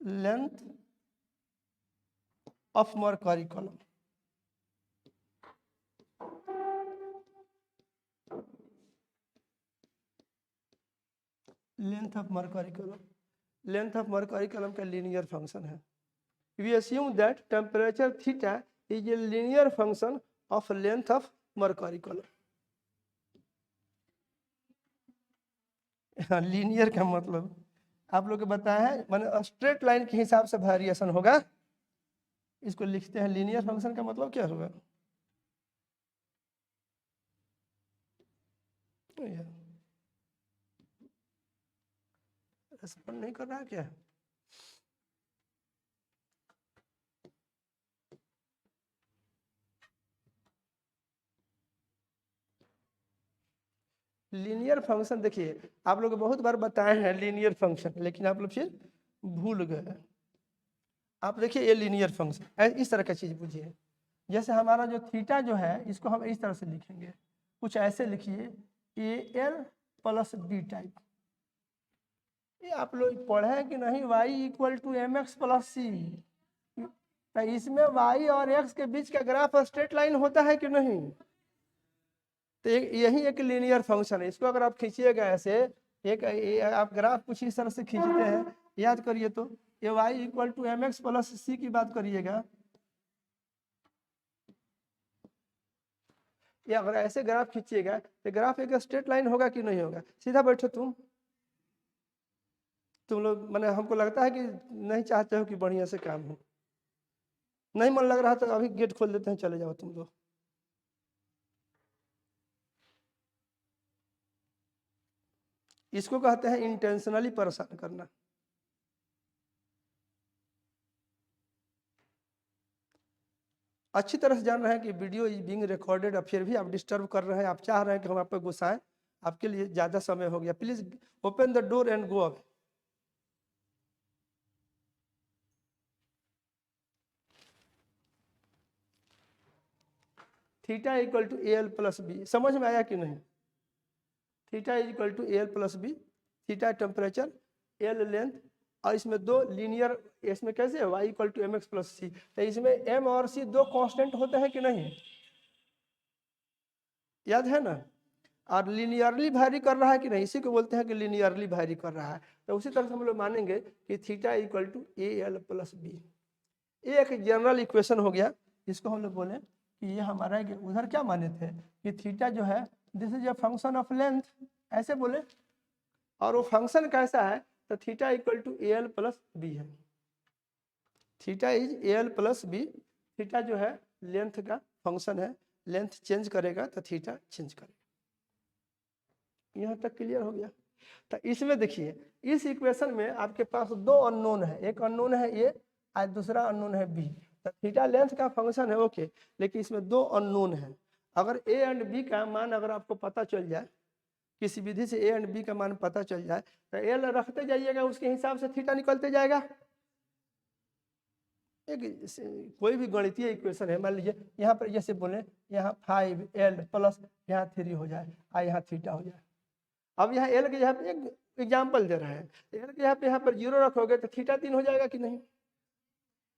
Speaker 1: length of mercury column. Length of mercury column का लीनियर फंक्शन है. We assume that temperature theta is a linear function of length of mercury column. Linear का मतलब आप लोग को बताया है, माने स्ट्रेट लाइन के हिसाब से वेरिएशन होगा. इसको लिखते हैं लीनियर फंक्शन का मतलब क्या होगा. रेस्पॉन्ड नहीं कर रहा है क्या. लीनियर फंक्शन देखिए आप लोग बहुत बार बताए हैं लीनियर फंक्शन, लेकिन आप लोग फिर भूल गए. आप देखिए ये लीनियर फंक्शन इस तरह का चीज बुझिए. जैसे हमारा जो थीटा जो है इसको हम इस तरह से लिखेंगे, कुछ ऐसे लिखिए AL प्लस बी टाइप. ये आप लोग पढ़े हैं कि नहीं, y = mx प्लस सी. तो इसमें y और x के बीच का ग्राफ स्ट्रेट लाइन होता है कि नहीं. तो यही एक लीनियर फंक्शन है. इसको अगर आप खींचिएगा ऐसे एक आप ग्राफ कुछ इस तरह से खींचते हैं, याद करिए तो ये y = mx प्लस सी की बात करिएगा. या अगर ऐसे ग्राफ खींचिएगा तो ग्राफ एक स्ट्रेट लाइन होगा कि नहीं होगा. सीधा बैठो तुम लोग, मैंने हमको लगता है कि नहीं चाहते हो कि बढ़िया से काम हो. नहीं मन लग रहा तो अभी गेट खोल देते हैं, चले जाओ तुम लोग. इसको कहते हैं इंटेंशनली परेशान करना. अच्छी तरह से जान रहे हैं कि वीडियो इज बीइंग रिकॉर्डेड, अब फिर भी आप डिस्टर्ब कर रहे हैं. आप चाह रहे हैं कि हम आप पे गुस्साएं. आपके लिए ज़्यादा समय हो गया. Please open the door and go away. Theta = AL plus B. समझ में आया कि नहीं. Theta = AL plus B. Theta temperature, L length, और इसमें दो लीनियर, इसमें कैसे है y = mx प्लस सी. तो इसमें m और c दो कांस्टेंट होते हैं कि नहीं, याद है ना. और लीनियरली वैरी कर रहा है कि नहीं, इसी को बोलते हैं कि लीनियरली वैरी कर रहा है. तो उसी तरह से हम लोग मानेंगे कि थीटा = AL प्लस बी. ये एक जनरल इक्वेशन हो गया. इसको हम लोग बोले कि ये हमारा उधर क्या माने थे कि थीटा जो है this is a function of length, ऐसे बोले. और वो फंक्शन कैसा है, तो थीटा = AL प्लस बी है. Theta is AL plus B. Theta जो है लेंथ का फंक्शन है, लेंथ चेंज करेगा तो थीटा चेंज करेगा. यहाँ तक क्लियर हो गया. तो इसमें देखिए इस इक्वेशन में आपके पास दो अननोन है. एक अननोन है ए और दूसरा अननोन है बी. तो थीटा लेंथ का फंक्शन है ओके, लेकिन इसमें दो अननोन है. अगर ए एंड बी का मान अगर आपको पता चल जाए, किसी विधि से ए एंड बी का मान पता चल जाए, तो एल रखते जाइएगा, उसके हिसाब से थीटा निकलते जाएगा. एक कोई भी गणितीय इक्वेशन है, मान लीजिए यहाँ पर जैसे बोले यहाँ 5L प्लस यहाँ 3 हो जाए और यहाँ थीटा हो जाए. अब यहाँ एल के यहाँ पे एक एग्जाम्पल दे रहे हैं. एल के यहाँ पर 0 रखोगे तो थीटा 3 हो जाएगा कि नहीं.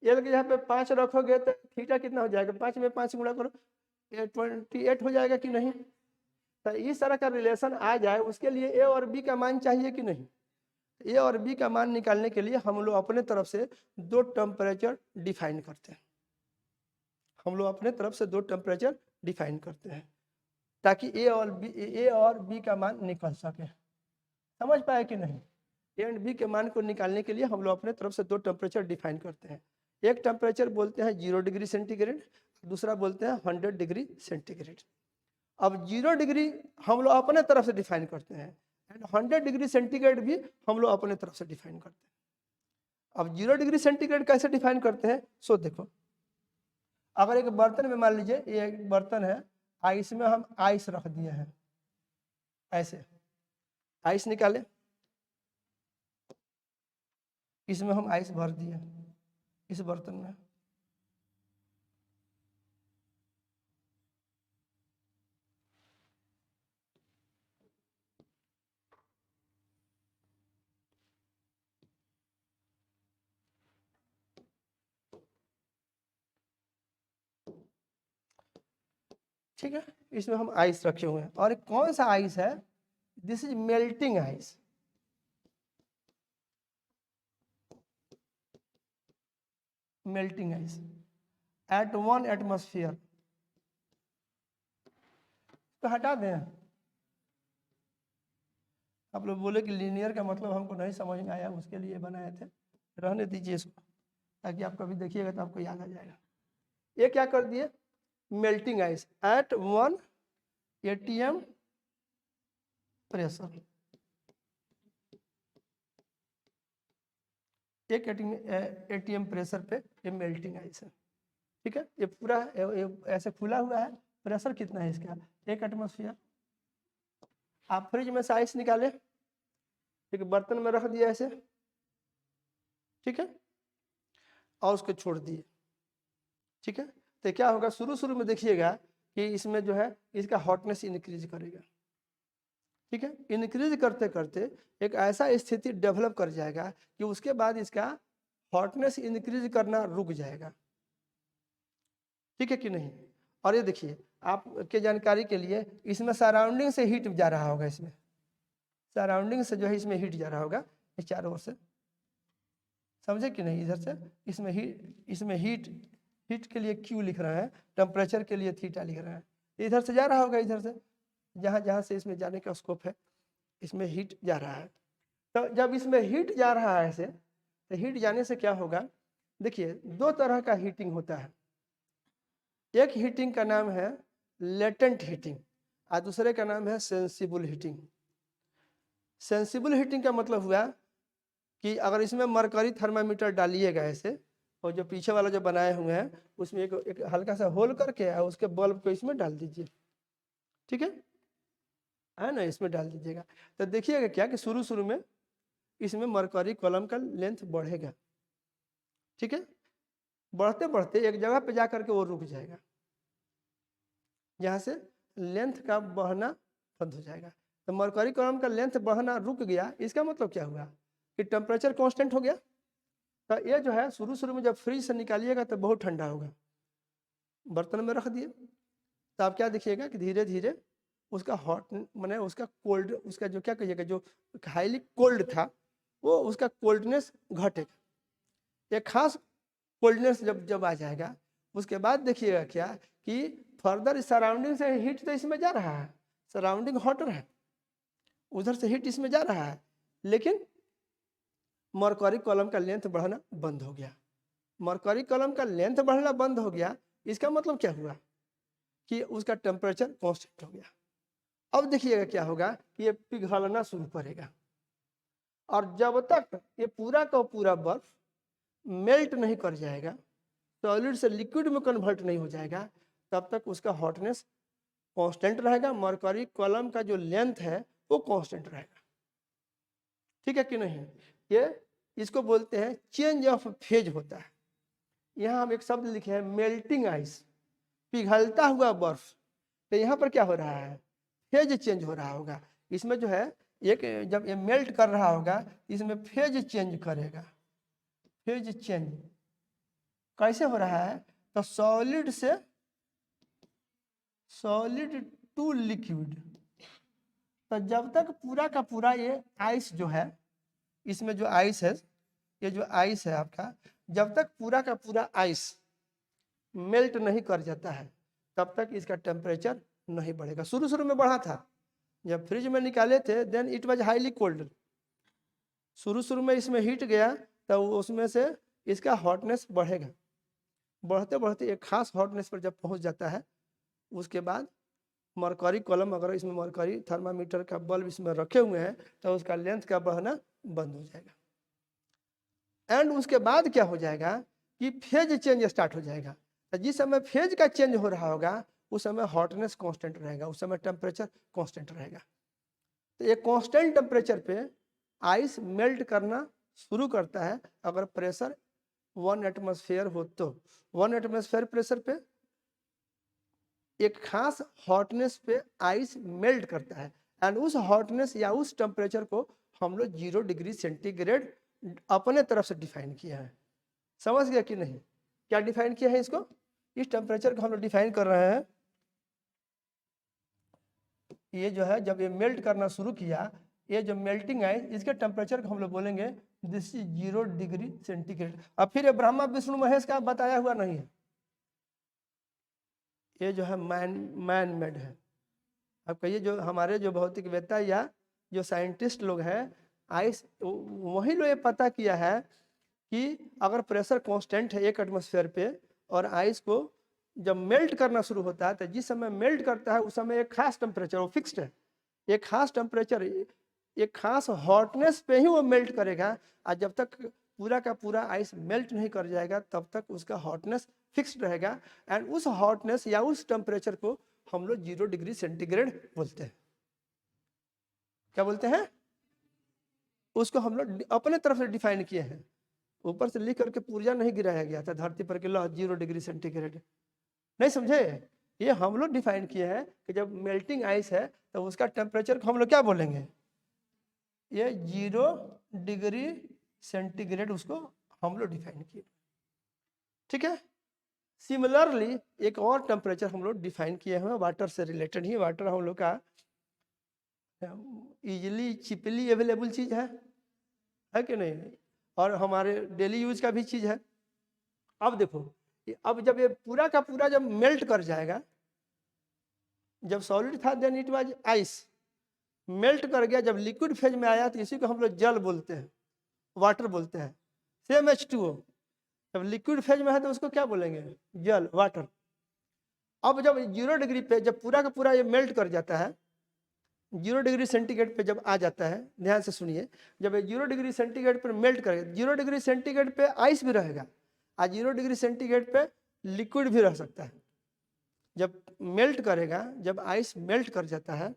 Speaker 1: एल के यहाँ पे 5 रखोगे तो थीटा कितना हो जाएगा, 5 में 5 गुणा करो 28 हो जाएगा कि नहीं. तो इस तरह का रिलेशन आ जाए उसके लिए ए और बी का मान चाहिए कि नहीं. ए और बी का मान निकालने के लिए हम लोग अपने तरफ से दो टेम्परेचर डिफाइन करते हैं. हम लोग अपने तरफ से दो टेम्परेचर डिफाइन करते हैं ताकि ए और बी का मान निकल सके. समझ पाए कि नहीं. ए एंड बी के मान को निकालने के लिए हम लोग अपने तरफ से दो टेम्परेचर डिफाइन करते हैं. एक टेम्परेचर बोलते हैं 0 डिग्री सेंटीग्रेड, दूसरा बोलते हैं 100 डिग्री सेंटीग्रेड. अब 0 डिग्री हम लोग अपने तरफ से डिफाइन करते हैं एंड 100 डिग्री सेंटीग्रेड भी हम लोग अपने तरफ से डिफाइन करते हैं. अब 0 डिग्री सेंटीग्रेड कैसे डिफाइन करते हैं? सो देखो, अगर एक बर्तन में मान लीजिए ये एक बर्तन है, आइस में हम आइस रख दिए हैं, ऐसे आइस निकाले, इसमें हम आइस भर दिए इस बर्तन में, ठीक है, इसमें हम आइस रखे हुए हैं, और कौन सा आइस है? This is melting ice, melting ice eight 1 atmosphere. तो हटा दें, आप लोग बोले कि लीनियर का मतलब हमको नहीं समझ में आया, उसके लिए बनाए थे, रहने दीजिए इसको, ताकि आप कभी देखिएगा तो आपको याद आ जाएगा। ये क्या कर दिए? Melting ice eight 1 atm pressure, 1 atm pressure पे ये मेल्टिंग आइस है, ठीक है। ये पूरा ये ऐसे खुला हुआ है, प्रेशर कितना है इसका? 1 एटमॉस्फेयर। आप फ्रिज में से आइस निकाले, एक बर्तन में रख दिया ऐसे, ठीक है, और उसको छोड़ दिए, ठीक है। तो क्या होगा? शुरू शुरू में देखिएगा कि इसमें जो है इसका हॉटनेस इंक्रीज करेगा, ठीक है। इंक्रीज करते करते एक ऐसा स्थिति डेवलप कर जाएगा कि उसके बाद इसका हॉटनेस इंक्रीज करना रुक जाएगा, ठीक है कि नहीं। और ये देखिए, आपके जानकारी के लिए, इसमें सराउंडिंग से हीट जा रहा होगा, इसमें सराउंडिंग से जो है इसमें हीट जा रहा होगा, इस चारों ओर से, समझे कि नहीं। इधर से इसमें हीट के लिए क्यू लिख रहे हैं, टेम्परेचर के लिए थीटा लिख रहे हैं, इधर से जा रहा होगा, इधर से जहाँ जहाँ से इसमें जाने का स्कोप है, इसमें हीट जा रहा है। तो जब इसमें हीट जा रहा है ऐसे, तो हीट जाने से क्या होगा? देखिए, दो तरह का हीटिंग होता है। एक हीटिंग का नाम है लेटेंट हीटिंग, और दूसरे का नाम है सेंसिबल हीटिंग। सेंसिबल हीटिंग का मतलब हुआ कि अगर इसमें मरकरी थर्मामीटर डालिएगा ऐसे, और जो पीछे वाला जो बनाए हुए हैं उसमें एक हल्का सा होल करके और उसके बल्ब को इसमें डाल दीजिए, ठीक है ना, इसमें डाल दीजिएगा। तो देखिएगा क्या कि शुरू शुरू में इसमें मरकरी कॉलम का लेंथ बढ़ेगा, ठीक है। बढ़ते बढ़ते एक जगह पे जा करके वो रुक जाएगा, यहाँ से लेंथ का बढ़ना बंद हो जाएगा। तो मरकरी कॉलम का लेंथ बढ़ना रुक गया, इसका मतलब क्या हुआ कि टेम्परेचर कांस्टेंट हो गया। तो ये जो है शुरू शुरू में जब फ्रिज से निकालिएगा तो बहुत ठंडा होगा, बर्तन में रख दिए, तो आप क्या देखिएगा कि धीरे धीरे उसका हॉट माने उसका कोल्ड, उसका जो क्या कहिएगा, जो हाईली कोल्ड था वो उसका कोल्डनेस घटेगा। एक खास कोल्डनेस जब जब आ जाएगा, उसके बाद देखिएगा क्या कि फर्दर सराउंडिंग से हीट तो इसमें जा रहा है, सराउंडिंग हॉटर है, उधर से हीट इसमें जा रहा है, लेकिन मरकरी कॉलम का लेंथ बढ़ना बंद हो गया। मरकरी कॉलम का लेंथ बढ़ना बंद हो गया, इसका मतलब क्या हुआ कि उसका टेम्परेचर कांस्टेंट हो गया। अब देखिएगा क्या होगा कि ये पिघलना शुरू करेगा, और जब तक ये पूरा का पूरा बर्फ मेल्ट नहीं कर जाएगा, सॉलिड से लिक्विड में कन्वर्ट नहीं हो जाएगा, तब तक उसका हॉटनेस कांस्टेंट रहेगा, मरकरी कॉलम का जो लेंथ है वो कांस्टेंट रहेगा, ठीक है कि नहीं। ये इसको बोलते हैं चेंज ऑफ फेज होता है। यहाँ हम एक शब्द लिखे हैं मेल्टिंग आइस, पिघलता हुआ बर्फ। तो यहाँ पर क्या हो रहा है? फेज चेंज हो रहा होगा, इसमें जो है एक जब ये मेल्ट कर रहा होगा इसमें फेज चेंज करेगा। फेज चेंज कैसे हो रहा है? तो सॉलिड से सॉलिड टू लिक्विड। तो जब तक पूरा का पूरा ये आइस जो है, इसमें जो आइस है, ये जो आइस है आपका, जब तक पूरा का पूरा आइस मेल्ट नहीं कर जाता है तब तक इसका टेम्परेचर नहीं बढ़ेगा। शुरू शुरू में बढ़ा था, जब फ्रिज में निकाले थे then it was highly cold. शुरू शुरू में इसमें हीट गया तो उसमें से इसका हॉटनेस बढ़ेगा, बढ़ते बढ़ते एक खास हॉटनेस पर जब पहुंच जाता है, उसके बाद मरकरी कॉलम, अगर इसमें मरकरी थर्मामीटर का बल्ब इसमें रखे हुए हैं तो उसका लेंथ का बढ़ना बंद हो जाएगा। एंड उसके बाद क्या हो जाएगा कि फेज चेंज स्टार्ट हो जाएगा। तो जिस समय फेज का चेंज हो रहा होगा उस समय हॉटनेस कांस्टेंट रहेगा, उस समय टेम्परेचर कांस्टेंट रहेगा। तो एक कांस्टेंट टेम्परेचर पे आइस मेल्ट करना शुरू करता है अगर प्रेशर 1 एटमॉस्फेयर हो तो। 1 एटमॉस्फेयर प्रेशर पे एक खास हॉटनेस पे आइस मेल्ट करता है एंड उस हॉटनेस या उस टेम्परेचर को हम लोग 0 डिग्री सेंटीग्रेड अपने तरफ से डिफाइन किया है। समझ गया कि नहीं? क्या डिफाइन किया है इसको? इस टेम्परेचर को हम लोग डिफाइन कर रहे हैं। ये जो है जब ये मेल्ट करना शुरू किया, ये जो मेल्टिंग है इसके टेम्परेचर को हम लोग बोलेंगे दिस इज 0 डिग्री सेंटीग्रेड। अब फिर ये ब्रह्मा विष्णु महेश का बताया हुआ नहीं है, ये जो है मैन मेड है। अब कहिए जो हमारे जो भौतिकवेत्ता या जो साइंटिस्ट लोग हैं आइस, वही लोग ये पता किया है कि अगर प्रेशर कांस्टेंट है 1 एटमॉस्फेयर पे और आइस को जब मेल्ट करना शुरू होता है तो जिस समय मेल्ट करता है उस समय एक खास टेम्परेचर, वो फिक्स्ड है, एक खास टेम्परेचर, एक खास हॉटनेस पे ही वो मेल्ट करेगा। और जब तक पूरा का पूरा आइस मेल्ट नहीं कर जाएगा तब तक उसका हॉटनेस फिक्स्ड रहेगा एंड उस हॉटनेस या उस टेम्परेचर को हम लोग 0 डिग्री सेंटीग्रेड बोलते हैं। क्या बोलते हैं? उसको हम लोग अपने तरफ से डिफाइन किए हैं, ऊपर से लिख करके पुर्जा नहीं गिराया गया था धरती पर कि लो 0 डिग्री सेंटीग्रेड। नहीं समझे? ये हम लोग डिफाइन किए हैं कि जब मेल्टिंग आइस है तो उसका टेम्परेचर को हम लोग क्या बोलेंगे, ये 0 डिग्री सेंटीग्रेड उसको हम लोग डिफाइन किए। ठीक है। सिमिलरली एक और टेम्परेचर हम लोग डिफाइन किए हैं वाटर से रिलेटेड ही। वाटर हम लोग का इजीली चिपली अवेलेबल चीज है कि नहीं, और हमारे डेली यूज का भी चीज है। अब देखो, अब जब ये पूरा का पूरा जब मेल्ट कर जाएगा, जब सॉलिड था then it was ice, melt कर गया, जब लिक्विड फेज में आया तो इसी को हम लोग जल बोलते हैं, वाटर बोलते हैं। सेम H2O जब लिक्विड फेज में है तो उसको क्या बोलेंगे, जल, वाटर। अब जब 0 डिग्री पे जब पूरा का पूरा ये मेल्ट कर जाता है, 0 डिग्री सेंटीग्रेड पे जब आ जाता है, ध्यान से सुनिए, जब ये 0 डिग्री सेंटीग्रेड पर मेल्ट करेगा, 0 डिग्री सेंटीग्रेड पे आइस भी रहेगा और 0 डिग्री सेंटीग्रेड पे लिक्विड भी रह सकता है। जब मेल्ट करेगा, जब आइस मेल्ट कर जाता है,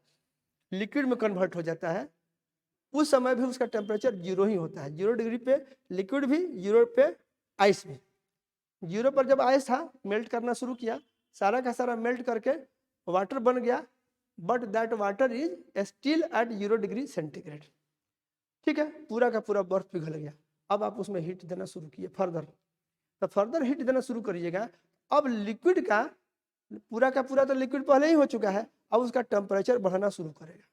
Speaker 1: लिक्विड में कन्वर्ट हो जाता है, उस समय भी उसका टेम्परेचर 0 ही होता है। 0 डिग्री पे लिक्विड भी, 0 पे आइस भी। 0 पर जब आइस था मेल्ट करना शुरू किया, सारा का सारा मेल्ट करके वाटर बन गया, but that water is still at 0 degree centigrade. ठीक है, पूरा का पूरा बर्फ पिघल गया। अब आप उसमें हीट देना शुरू किए फर्दर, तो फर्दर हीट देना शुरू करिएगा। अब लिक्विड का पूरा का पूरा तो लिक्विड पहले ही हो चुका है, अब उसका टेम्परेचर बढ़ना शुरू करेगा।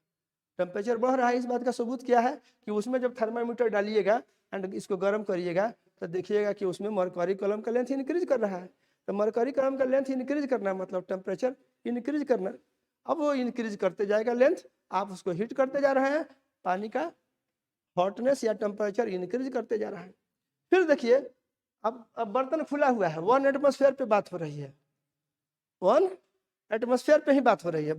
Speaker 1: टेम्परेचर बढ़ रहा है, इस बात का सबूत क्या है कि उसमें जब थर्मामीटर डालिएगा एंड इसको गर्म करिएगा तो देखिएगा कि उसमें मरकरी कॉलम का लेंथ इंक्रीज कर रहा है। तो मरकरी कॉलम का लेंथ इंक्रीज करना मतलब टेम्परेचर इंक्रीज करना। अब वो इंक्रीज करते जाएगा लेंथ, आप उसको हीट करते जा रहे हैं, पानी का हॉटनेस या टेम्परेचर इंक्रीज करते जा रहा है। फिर देखिए अब बर्तन खुला हुआ है, 1 एटमॉस्फेयर पे बात हो रही है, 1 एटमॉस्फेयर पे ही बात हो रही है,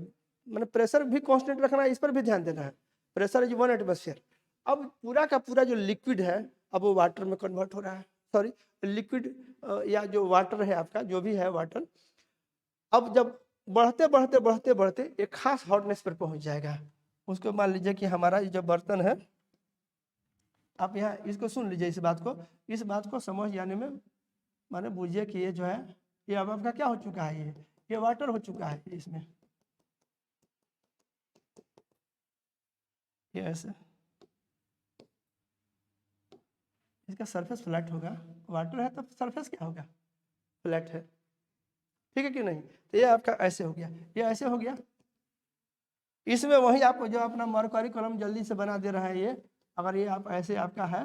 Speaker 1: मैंने प्रेशर भी कांस्टेंट रखना है, इस पर भी ध्यान देना है। Pressure is 1 atmosphere. अब पूरा का पूरा जो लिक्विड है अब वो वाटर में कन्वर्ट हो रहा है, सॉरी लिक्विड या जो वाटर है आपका जो भी है वाटर, अब जब बढ़ते बढ़ते बढ़ते बढ़ते एक खास हॉटनेस पर पहुंच जाएगा। उसको मान लीजिए कि हमारा जो बर्तन है, आप यहाँ इसको सुन लीजिए, इस बात को समझ जाने में माने बुझिए कि ये जो है ये अब आपका क्या हो चुका है, ये वाटर हो चुका है। इसमें ये ऐसे इसका सरफेस फ्लैट होगा, वाटर है तो सरफेस क्या होगा, फ्लैट है। ठीक है कि नहीं? तो ये आपका ऐसे हो गया, ये ऐसे हो गया। इसमें वही आपको जो अपना मरकरी कॉलम जल्दी से बना दे रहा है ये, अगर ये आप ऐसे आपका है,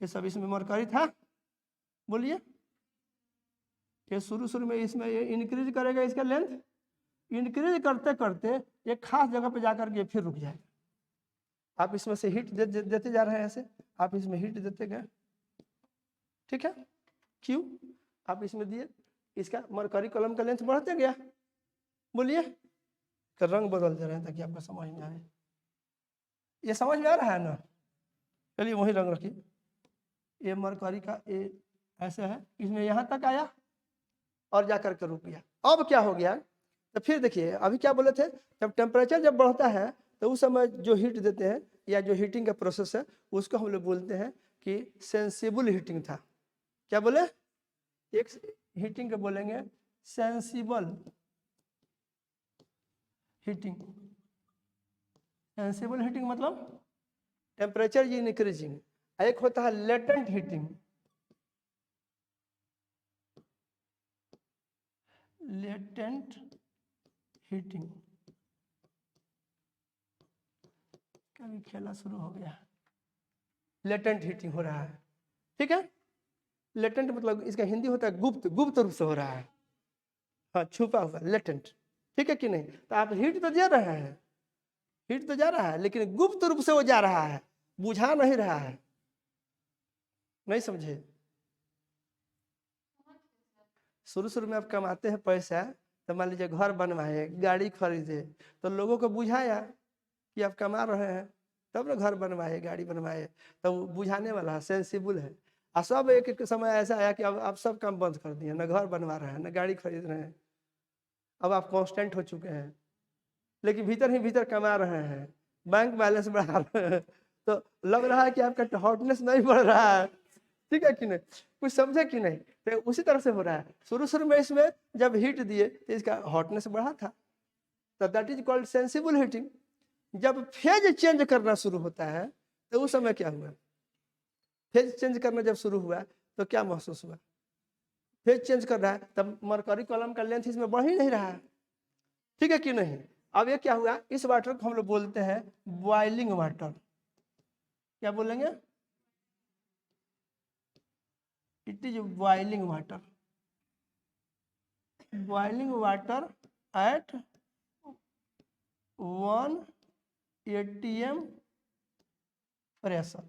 Speaker 1: ये सब इसमें मरकरी था, बोलिए, ये शुरू में इसमें ये इंक्रीज करेगा इसका लेंथ, इंक्रीज करते करते एक खास जगह पे जाकर के फिर रुक जाएगा। आप इसमें से हीट देते जा रहे हैं, ऐसे आप इसमें हीट देते गए, ठीक है, क्यों आप इसमें दिए, इसका मरकरी कॉलम का लेंथ बढ़ते गया, बोलिए, का रंग बदल दे रहे हैं ताकि आपको समझ में आए। ये समझ में आ रहा है ना? चलिए वही रंग रखिए। ये मरकरी का ए ऐसे है, इसमें यहाँ तक आया और जाकर के रुक गया। अब क्या हो गया, तो फिर देखिए अभी क्या बोले थे, जब टेम्परेचर जब बढ़ता है तो उस समय जो हीट देते हैं या जो हीटिंग का प्रोसेस है उसको हम लोग बोलते हैं कि सेंसिबल हीटिंग था। क्या बोले? एक हीटिंग को बोलेंगे सेंसिबल हीटिंग। सेंसिबल हीटिंग मतलब टेम्परेचर इज इंक्रीजिंग। एक होता है लेटेंट हीटिंग। लेटेंट हीटिंग कभी खेला शुरू हो गया। लेटेंट हीटिंग हो रहा है, ठीक है। लेटेंट मतलब इसका हिंदी होता है गुप्त, गुप्त रूप से हो रहा है, हाँ छुपा हुआ लेटेंट, ठीक है कि नहीं। तो आप हीट तो दे रहे हैं, हीट तो जा रहा है लेकिन गुप्त रूप से वो जा रहा है, बुझा नहीं रहा है। नहीं समझे? शुरू शुरू में आप कमाते हैं पैसा, तो मान लीजिए घर बनवाए, गाड़ी खरीदे, तो लोगों को बुझाया कि आप कमा रहे हैं, तब ना घर बनवाए गाड़ी बनवाए, तो वो बुझाने वाला है, सेंसिबल है। और सब एक एक समय ऐसा आया कि अब आप सब काम बंद कर दिए, न घर बनवा रहे हैं न गाड़ी खरीद रहे हैं, अब आप कांस्टेंट हो चुके हैं, लेकिन भीतर ही भीतर कमा रहे हैं, बैंक बैलेंस बढ़ा रहे हैं, तो लग रहा है कि आपका हॉटनेस नहीं बढ़ रहा है, ठीक है कि नहीं? कुछ समझे कि नहीं? तो उसी तरह से हो रहा है। शुरू शुरू में इसमें जब हीट दिए तो इसका हॉटनेस बढ़ा था, तो that is called sensible heating. जब फेज चेंज करना शुरू होता है तो उस समय क्या हुआ, फेज चेंज करना जब शुरू हुआ तो क्या महसूस हुआ, फेज चेंज कर रहा है तब मरकरी कॉलम का लेंथ इसमें बढ़ ही नहीं रहा है, ठीक है कि नहीं। अब ये क्या हुआ, इस वाटर को हम लोग बोलते हैं बॉइलिंग वाटर। क्या बोलेंगे? It is boiling water. Boiling water at 1 atm pressure.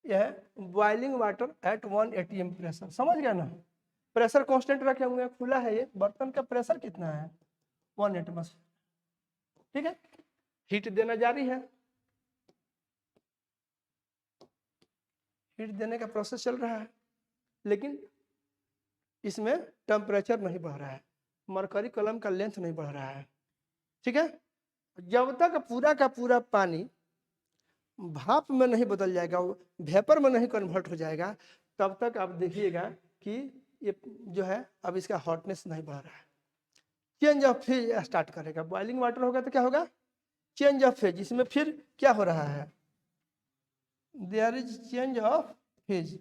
Speaker 1: यह boiling water at 1 atm pressure, समझ गया ना? प्रेशर कांस्टेंट रखे हुए हैं, खुला है ये बर्तन का प्रेशर कितना है, 1 एटमॉस्फेयर, ठीक है। हीट देना जारी है, हीट देने का प्रोसेस चल रहा है, लेकिन इसमें टेम्परेचर नहीं बढ़ रहा है, मरकरी कॉलम का लेंथ नहीं बढ़ रहा है, ठीक है। जब तक पूरा का पूरा पानी भाप में नहीं बदल जाएगा, वेपर में नहीं कन्वर्ट हो जाएगा, तब तक आप देखिएगा कि ये जो है अब इसका हॉटनेस नहीं बढ़ रहा है। चेंज ऑफ फेज स्टार्ट करेगा, बॉइलिंग वाटर होगा तो क्या होगा, चेंज ऑफ फेज। इसमें फिर क्या हो रहा है, there is change of phase.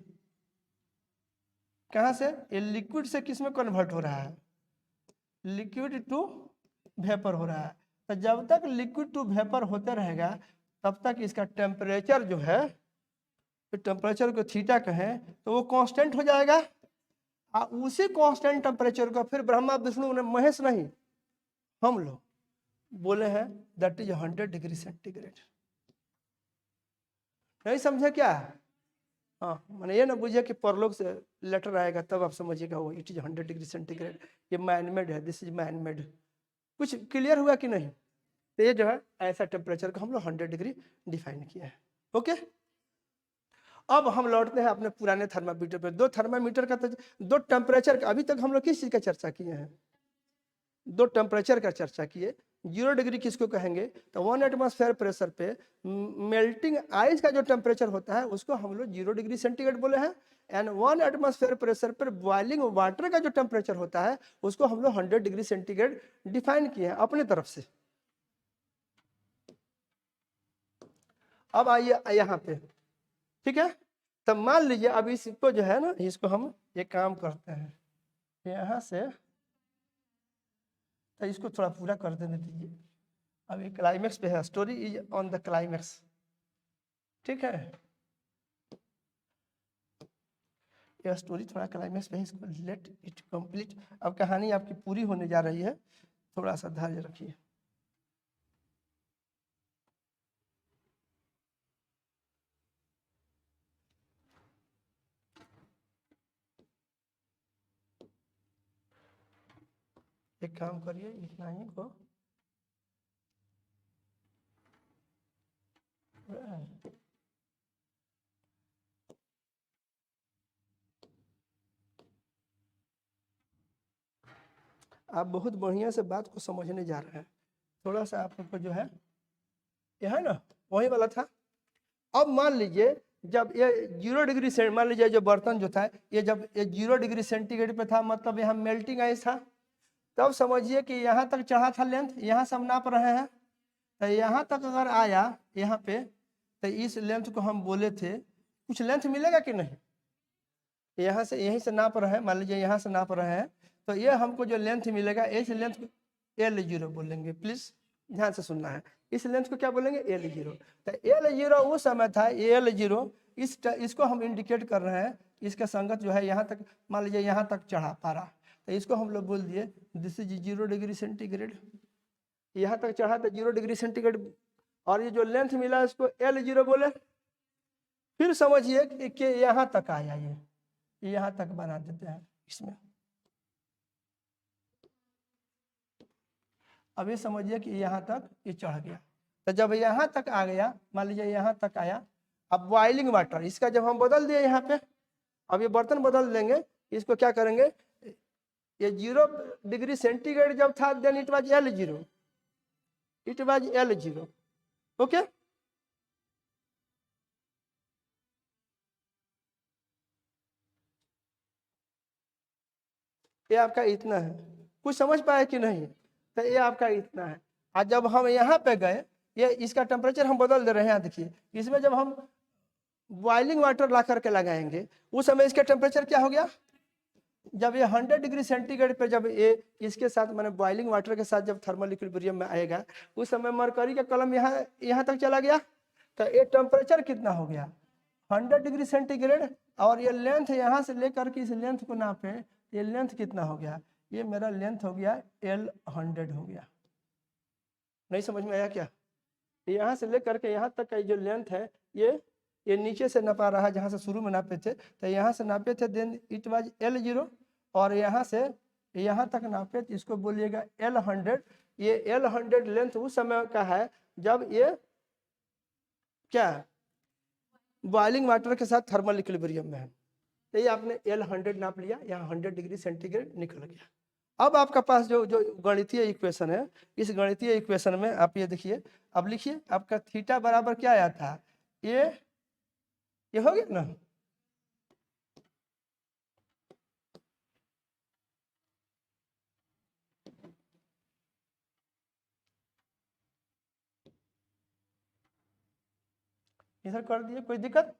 Speaker 1: कहाँ से, ये लिक्विड से किस में कन्वर्ट हो रहा है, लिक्विड टू वेपर हो रहा है। तो जब तक लिक्विड टू वेपर होते रहेगा तब तक इसका टेम्परेचर जो है, तो टेम्परेचर को थीटा कहें तो वो कांस्टेंट हो जाएगा। उसी कांस्टेंट टेम्परेचर को फिर ब्रह्मा विष्णु ने महेश नहीं हम लोग बोले हैं दैट इज 100 डिग्री सेंटीग्रेड। नहीं समझे क्या? हाँ, मैंने ये ना बुझे कि परलोक से लेटर आएगा तब आप समझिएगा वो इट इज 100 डिग्री सेंटीग्रेड, ये मैनमेड है, दिस इज मैनमेड। कुछ क्लियर हुआ कि नहीं? तो ये जो है ऐसा टेम्परेचर को हम लोग 100 डिग्री डिफाइन किया है, ओके। अब हम लौटते हैं अपने पुराने थर्मामीटर पे। दो थर्मामीटर का तो, दो टेम्परेचर का, अभी तक हम लोग किस चीज का चर्चा किए हैं, दो टेम्परेचर का चर्चा किए। 0 डिग्री किसको कहेंगे, तो 1 एटमॉस्फेयर प्रेशर पे मेल्टिंग आइस का जो टेम्परेचर होता है उसको हम लोग 0 डिग्री सेंटीग्रेड बोले हैं। एंड 1 एटमॉस्फेयर प्रेशर पर बॉइलिंग वाटर का जो टेम्परेचर होता है उसको हम लोग 100 डिग्री सेंटीग्रेड डिफाइन किए हैं अपने तरफ से। अब आइए यहाँ पे, ठीक है। तब मान लीजिए अब इसको जो है ना, इसको हम एक काम करते हैं यहाँ से, तो इसको थोड़ा पूरा कर देने दीजिए। अभी क्लाइमेक्स पे है, story is on the climax, ठीक है। यह स्टोरी थोड़ा क्लाइमेक्स पे है, इसको लेट इट कंप्लीट। अब कहानी आपकी पूरी होने जा रही है, थोड़ा सा धैर्य रखिए। एक काम करिए, इतना ही को आप बहुत बढ़िया से बात को समझने जा रहे हैं। थोड़ा सा आपको जो है ये है ना वही वाला था। अब मान लीजिए जब ये 0 डिग्री से, मान लीजिए जो बर्तन जो था ये जब ये 0 डिग्री सेंटीग्रेड पे था, मतलब यहाँ मेल्टिंग आइस था, तब समझिए कि यहाँ तक चढ़ा था लेंथ, यहाँ से हम नाप रहे हैं, तो यहाँ तक अगर आया यहाँ पे, तो इस लेंथ को हम बोले थे, कुछ लेंथ मिलेगा कि नहीं? यहाँ से यहीं से नाप रहे हैं, मान लीजिए यहाँ से नाप रहे हैं, तो ये हमको जो लेंथ मिलेगा इस लेंथ को L0 बोलेंगे। प्लीज ध्यान से सुनना है, इस लेंथ को क्या बोलेंगे? L0। तो L0 उस समय था, L0 इसको हम इंडिकेट कर रहे हैं, इसका संगत जो है यहाँ तक, मान लीजिए यहाँ तक चढ़ा पारा, तो इसको हम लोग बोल दिए दिस इज 0 डिग्री सेंटीग्रेड। यहाँ तक चढ़ा तो 0 डिग्री सेंटीग्रेड, और ये जो लेंथ मिला इसको L0 बोले। फिर समझिए कि यहाँ तक आया, ये यहाँ तक बना देते हैं इसमें। अब ये समझिए कि यहाँ तक ये चढ़ गया, तो जब यहाँ तक आ गया, मान लीजिए यहाँ तक आया, अब बॉइलिंग वाटर इसका जब हम बदल दिए यहाँ पे, अब ये बर्तन बदल देंगे, इसको क्या करेंगे, ये 0 डिग्री सेंटीग्रेड जब था then it was L0, it was L0। Okay, ये आपका इतना है, कुछ समझ पाए कि नहीं? तो ये आपका इतना है। और जब हम यहाँ पे गए, ये इसका टेम्परेचर हम बदल दे रहे हैं, देखिए इसमें जब हम बॉइलिंग वाटर ला करके लगाएंगे उस समय इसका टेम्परेचर क्या हो गया, जब ये 100 डिग्री सेंटीग्रेड पे जब ये इसके साथ मैंने बॉइलिंग वाटर के साथ जब थर्मल इक्विलिब्रियम में आएगा, उस समय मरकरी का कलम यहाँ तक चला गया, तो ये टेम्परेचर कितना हो गया 100 डिग्री सेंटीग्रेड। और ये लेंथ यहाँ से लेकर के इस लेंथ को नापे, ये लेंथ कितना हो गया, ये मेरा लेंथ हो गया L100 हो गया। नहीं समझ में आया क्या? यहाँ से लेकर के यहाँ तक का जो लेंथ है, ये नीचे से नापा रहा, जहाँ से शुरू में नापे थे, तो यहाँ से नापे थे देन इट वाज L0, और यहाँ से यहाँ तक नापे तो इसको बोलिएगा L100। ये L100 लेंथ उस समय का है जब ये क्या बॉइलिंग वाटर के साथ थर्मल इक्विलिब्रियम में है। तो ये आपने L100 नाप लिया, यहाँ 100 डिग्री सेंटीग्रेड निकल गया। अब आपका पास जो गणितीय इक्वेशन है, इस गणितीय इक्वेशन में आप ये देखिए, अब लिखिए आपका थीटा बराबर क्या आया था, ये हो गया ना, इधर कर दिए, कोई दिक्कत?